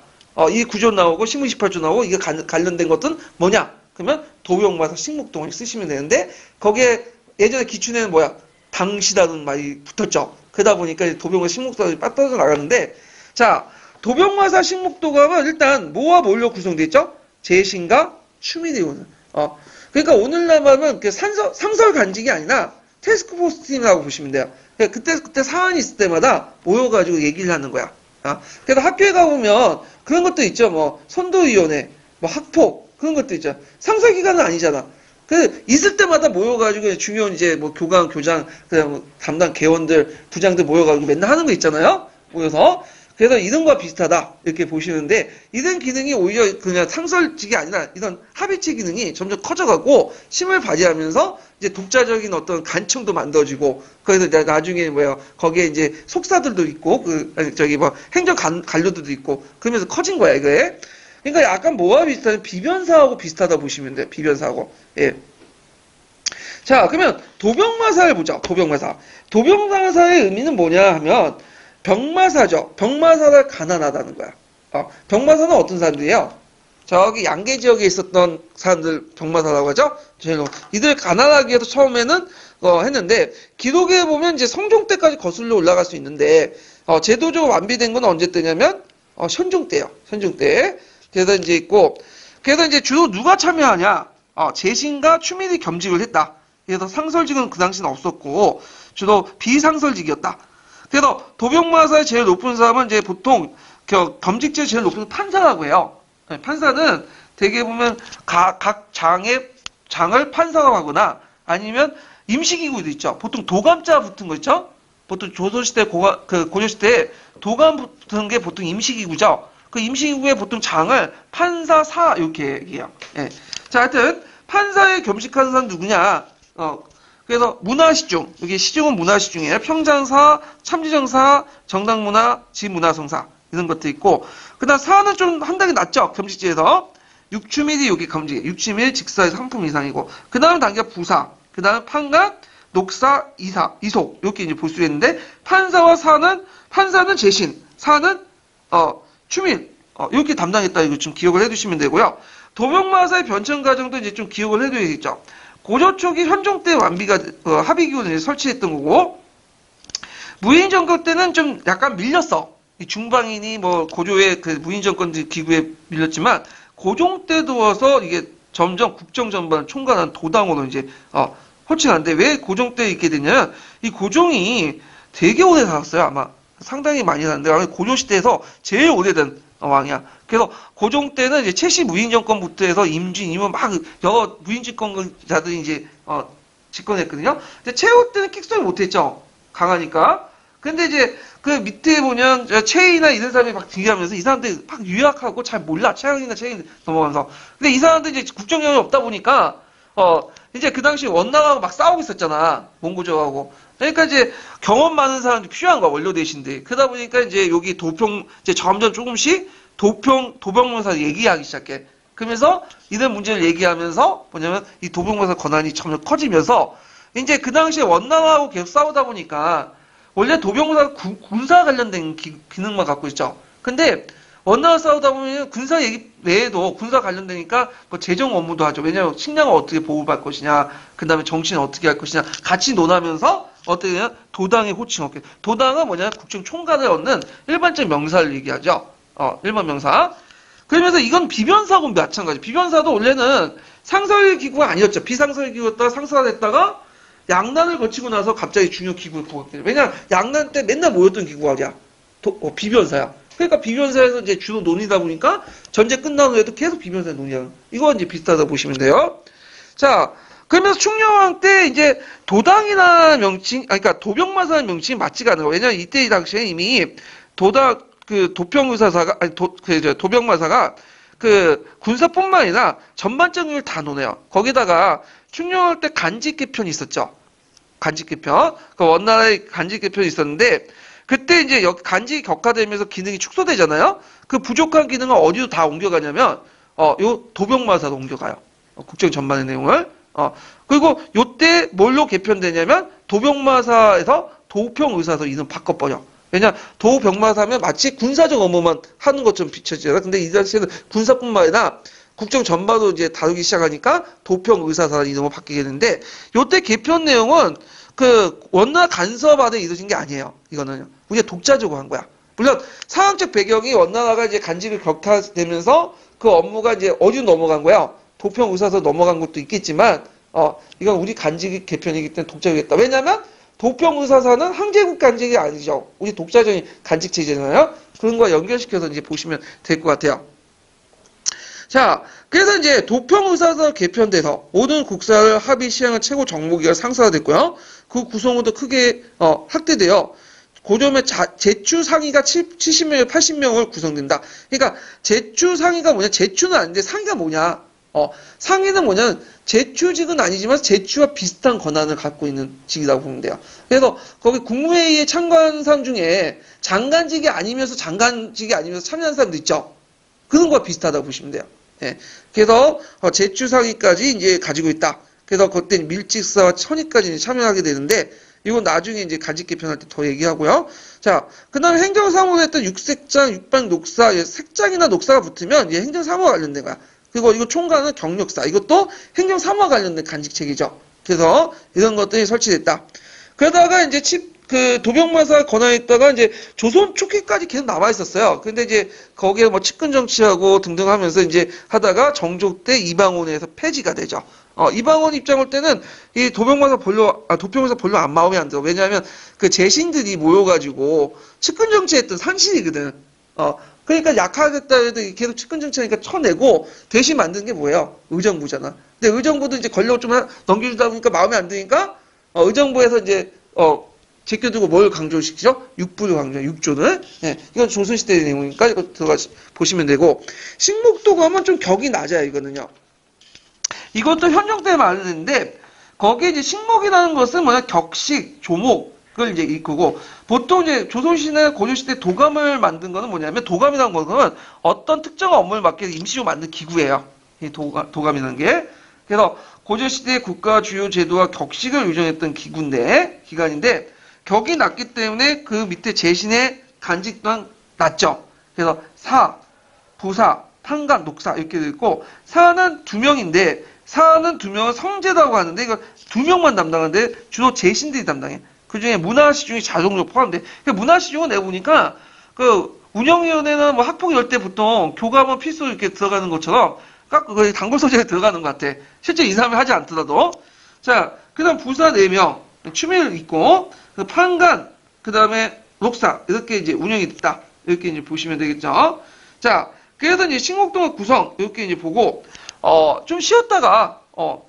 이 구조 나오고 심호 28조 나오고 이게 관련된 것은 뭐냐? 그러면 도병마사 식목도감을 쓰시면 되는데 거기에 예전에 기춘에는 뭐야? 당시다는 말이 붙었죠. 그러다 보니까 도병마사 식목도감이 빠져서 나가는데 자, 도병마사 식목도감은 일단 뭐와 뭘로 구성되어 있죠? 제신과 추미대우는. 그러니까 오늘날만은 그 상설 간직이 아니라 테스크포스 팀이라고 보시면 돼요. 그때 사안이 있을 때마다 모여가지고 얘기를 하는 거야. 그래서 학교에 가보면 그런 것도 있죠. 뭐 선도위원회, 뭐 학폭 그런 것도 있죠. 상설 기관은 아니잖아. 그 있을 때마다 모여가지고 중요한 이제 뭐 교감, 교장, 그다음 뭐 담당 개원들, 부장들 모여가지고 맨날 하는 거 있잖아요. 모여서. 그래서 이런과 비슷하다 이렇게 보시는데 이런 기능이 오히려 그냥 상설직이 아니라 이런 합의체 기능이 점점 커져가고 힘을 발휘하면서 이제 독자적인 어떤 간청도 만들어지고 그래서 나중에 뭐야 거기에 이제 속사들도 있고 뭐 행정 관료들도 있고 그러면서 커진 거야 이게. 그러니까 약간 뭐와 비슷하냐 비변사하고 비슷하다 보시면 돼요. 비변사하고. 예. 자, 그러면 도병마사를 보자. 도병마사. 도병마사의 의미는 뭐냐 하면 병마사죠. 병마사가 가난하다는 거야. 병마사는 어떤 사람들이에요? 저기 양계 지역에 있었던 사람들 병마사라고 하죠. 이들 가난하기 위해서 처음에는 했는데 기록에 보면 이제 성종 때까지 거슬러 올라갈 수 있는데 제도적으로 완비된 건 언제 때냐면 현종 때요. 현종 때. 그래서 이제 있고 그래서 이제 주로 누가 참여하냐? 제신과 추밀이 겸직을 했다. 그래서 상설직은 그 당시는 없었고 주로 비상설직이었다. 그래서 도병마사의 제일 높은 사람은 이제 보통 겸직제 제일 높은 판사라고 해요. 판사는 대개 보면 각 장을 판사라고 하거나 아니면 임시기구도 있죠. 보통 도감자 붙은 거 있죠. 보통 조선시대 고려시대에 도감 붙은 게 보통 임시기구죠. 그 임시기구에 보통 장을 판사사 이렇게 얘기해요. 예. 자, 하여튼 판사에 겸직하는 사람 누구냐? 그래서 문화시중, 여기 시중은 문화시중이에요. 평장사, 참지정사, 정당문화, 지문화성사 이런 것도 있고 그 다음 사는 좀 한 단계 낮죠. 겸직지에서 6추밀이 여기 겸직, 6추밀 직사에서 한 품 이상이고 그 다음 단계가 부사, 그 다음 판관, 녹사, 이속 이렇게 이제 볼 수 있는데 판사는 제신, 사는 추밀 이렇게 담당했다 이거 좀 기억을 해두시면 되고요. 도병마사의 변천 과정도 이제 좀 기억을 해둬야겠죠. 고려 초기 현종 때 완비가 합의기구를 설치했던 거고 무인정권 때는 좀 약간 밀렸어. 이 중방인이 뭐 고조의 그 무인정권 기구에 밀렸지만 고종 때 두어서 이게 점점 국정 전반을 총괄한 도당으로 이제 호칭하는데 왜 고종 때 있게 되냐면 이 고종이 되게 오래 살았어요. 아마 상당히 많이 살았는데 고조 시대에서 제일 오래된 왕이야. 그래서 고종 때는 이제 최씨 무인정권부터 해서 임진, 임원 막 여러 무인집권자들이 이제 집권했거든요. 근데 최후 때는 킥소리 못했죠. 강하니까. 근데 이제 그 밑에 보면 최이나 이런 사람이 막 뒤하면서 이 사람들이 막 유약하고 잘 몰라. 최영이나 최이 넘어가면서. 근데 이 사람들이 이제 국정 영역이 없다 보니까 이제 그 당시 원나라하고 막 싸우고 있었잖아. 몽고족하고. 그러니까 이제 경험 많은 사람이 필요한 거야, 원료 대신데. 그러다 보니까 이제 여기 이제 점점 조금씩 도병명사 얘기하기 시작해. 그러면서 이런 문제를 얘기하면서 뭐냐면 이 도병명사 권한이 점점 커지면서 이제 그 당시에 원나라하고 계속 싸우다 보니까 원래 도병명사가 군사 관련된 기능만 갖고 있죠. 근데 원나라 싸우다 보면 군사 얘기 외에도 군사 관련되니까 뭐 재정 업무도 하죠. 왜냐하면 식량을 어떻게 보호받을 것이냐, 그 다음에 정치는 어떻게 할 것이냐 같이 논하면서 어떻게 되냐 도당의 호칭 얻게. 도당은 뭐냐 국정 총괄을 얻는 일반적 명사를 얘기하죠. 일반 명사. 그러면서 이건 비변사하고 마찬가지. 비변사도 원래는 상설 기구가 아니었죠. 비상설 기구였다가 상사가 됐다가 양난을 거치고 나서 갑자기 중요 기구를 뽑았기 때문에. 왜냐면 양난 때 맨날 모였던 기구가 어디야? 비변사야. 그러니까 비변사에서 이제 주로 논의다 보니까 전제 끝난 후에도 계속 비변사 논의하는. 이거 이제 비슷하다 보시면 돼요. 자, 그러면서 충녕왕 때 이제 도당이라는 명칭, 그러니까 도병마사라는 명칭이 맞지가 않은 거예요. 왜냐면 이때 이 당시에 이미 도평의사사가, 도병마사가 군사뿐만 아니라 전반적인 걸 다 논해요. 거기다가 충녕왕 때 간직개편이 있었죠. 간직개편. 그 원나라의 간직개편이 있었는데, 그때 이제 간직이 격화되면서 기능이 축소되잖아요. 그 부족한 기능을 어디로 다 옮겨가냐면 요 도병마사로 옮겨가요. 국정 전반의 내용을. 그리고 요때 뭘로 개편되냐면 도병마사에서 도평의사로 이름 바꿔버려. 왜냐 도병마사면 마치 군사적 업무만 하는 것처럼 비춰지잖아. 근데 이 당시에는 군사뿐만 아니라 국정 전반으로 이제 다루기 시작하니까 도평의사사라는 이름으로 바뀌게 되는데 요때 개편 내용은 원나라 간섭 안에 이루어진 게 아니에요. 이거는 우리가 독자적으로 한 거야. 물론 상황적 배경이 원나라가 이제 간직을 격퇴되면서 그 업무가 이제 어디로 넘어간 거야? 도평의사서 넘어간 것도 있겠지만, 이건 우리 간직이 개편이기 때문에 독자적이겠다. 왜냐면 도평의사사는 항제국 간직이 아니죠. 우리 독자적인 간직 체제잖아요. 그런 거 연결시켜서 이제 보시면 될 것 같아요. 자, 그래서 이제 도평의사서 개편돼서 모든 국사를 합의 시행한 최고 정보기가 상사가 됐고요. 그 구성원도 크게 확대돼요. 고점의 제추 상위가 70명에서 80명을 구성된다. 그러니까 제추 상위가 뭐냐? 제추는 아닌데 상위가 뭐냐? 상위는 뭐냐면 제추직은 아니지만 제추와 비슷한 권한을 갖고 있는 직이라고 보면 돼요. 그래서 거기 국무회의에 참가한 사람 중에 장관직이 아니면서 참여한 사람도 있죠. 그런 거와 비슷하다고 보시면 돼요. 예. 그래서 제추 상위까지 이제 가지고 있다. 그래서 그때 밀직사와 천위까지 참여하게 되는데 이건 나중에 이제 간직 개편할 때 더 얘기하고요. 자, 그 다음에 행정사무로 했던 육색장, 육방, 녹사, 색장이나 녹사가 붙으면 이제 행정사무와 관련된 거야. 그리고 이거 총괄은 경력사. 이것도 행정사무와 관련된 간직책이죠. 그래서 이런 것들이 설치됐다. 그러다가 이제 도병마사 권한에 있다가 이제 조선 초기까지 계속 남아 있었어요. 근데 이제 거기에 뭐 측근 정치하고 등등 하면서 이제 하다가 정조 때 이방원에서 폐지가 되죠. 이방원 입장 볼 때는 이 도병마사 별로 안 마음에 안 들어. 왜냐하면 그 재신들이 모여가지고 측근 정치했던 산신이거든. 그러니까 약화됐다 해도 계속 측근 정치하니까 쳐내고 대신 만든 게 뭐예요? 의정부잖아. 근데 의정부도 이제 권력을 좀 넘겨주다 보니까 마음에 안 드니까 의정부에서 이제 제껴두고 뭘 강조시키죠? 육부를 강조해요. 육조를. 예, 이건 조선시대 내용이니까 이거 들어가서 보시면 되고 식목도가 하면 좀 격이 낮아요. 이거는요. 이것도 현종 때 말했는데 거기에 이제 식목이라는 것은 뭐냐 격식, 조목을 이제 일구고 보통 이제 조선시대나 고려시대 도감을 만든 거는 뭐냐면 도감이라는 것은 어떤 특정 업무를 맡기 위해서 임시로 만든 기구예요. 이 도감이라는 게. 그래서 고려시대 국가 주요 제도와 격식을 유정했던 기관인데 격이 낮기 때문에 그 밑에 재신의 간직 또한 낮죠. 그래서 사, 부사, 판관, 녹사 이렇게 되어 있고 사는 2명인데 사는 2명은 성제라고 하는데 이거 2명만 담당하는데 주로 재신들이 담당해. 그 중에 문화시중이 자동으로 포함돼. 문화시중은 내가 보니까 그 운영위원회나 뭐 학폭 열 때 보통 교감은 필수로 이렇게 들어가는 것처럼 거의 단골 소재에 들어가는 것 같아. 실제 이 사람이 하지 않더라도. 자, 그 다음 부사 4명, 추미를 있고, 그 판관, 그 다음에 녹사, 이렇게 이제 운영이 됐다. 이렇게 이제 보시면 되겠죠. 자, 그래서 이제 식목동의 구성, 이렇게 이제 보고, 좀 쉬었다가,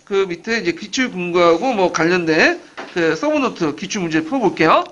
그 밑에 이제 기출 분과하고 뭐 관련된 그 서브노트 기출 문제 풀어볼게요.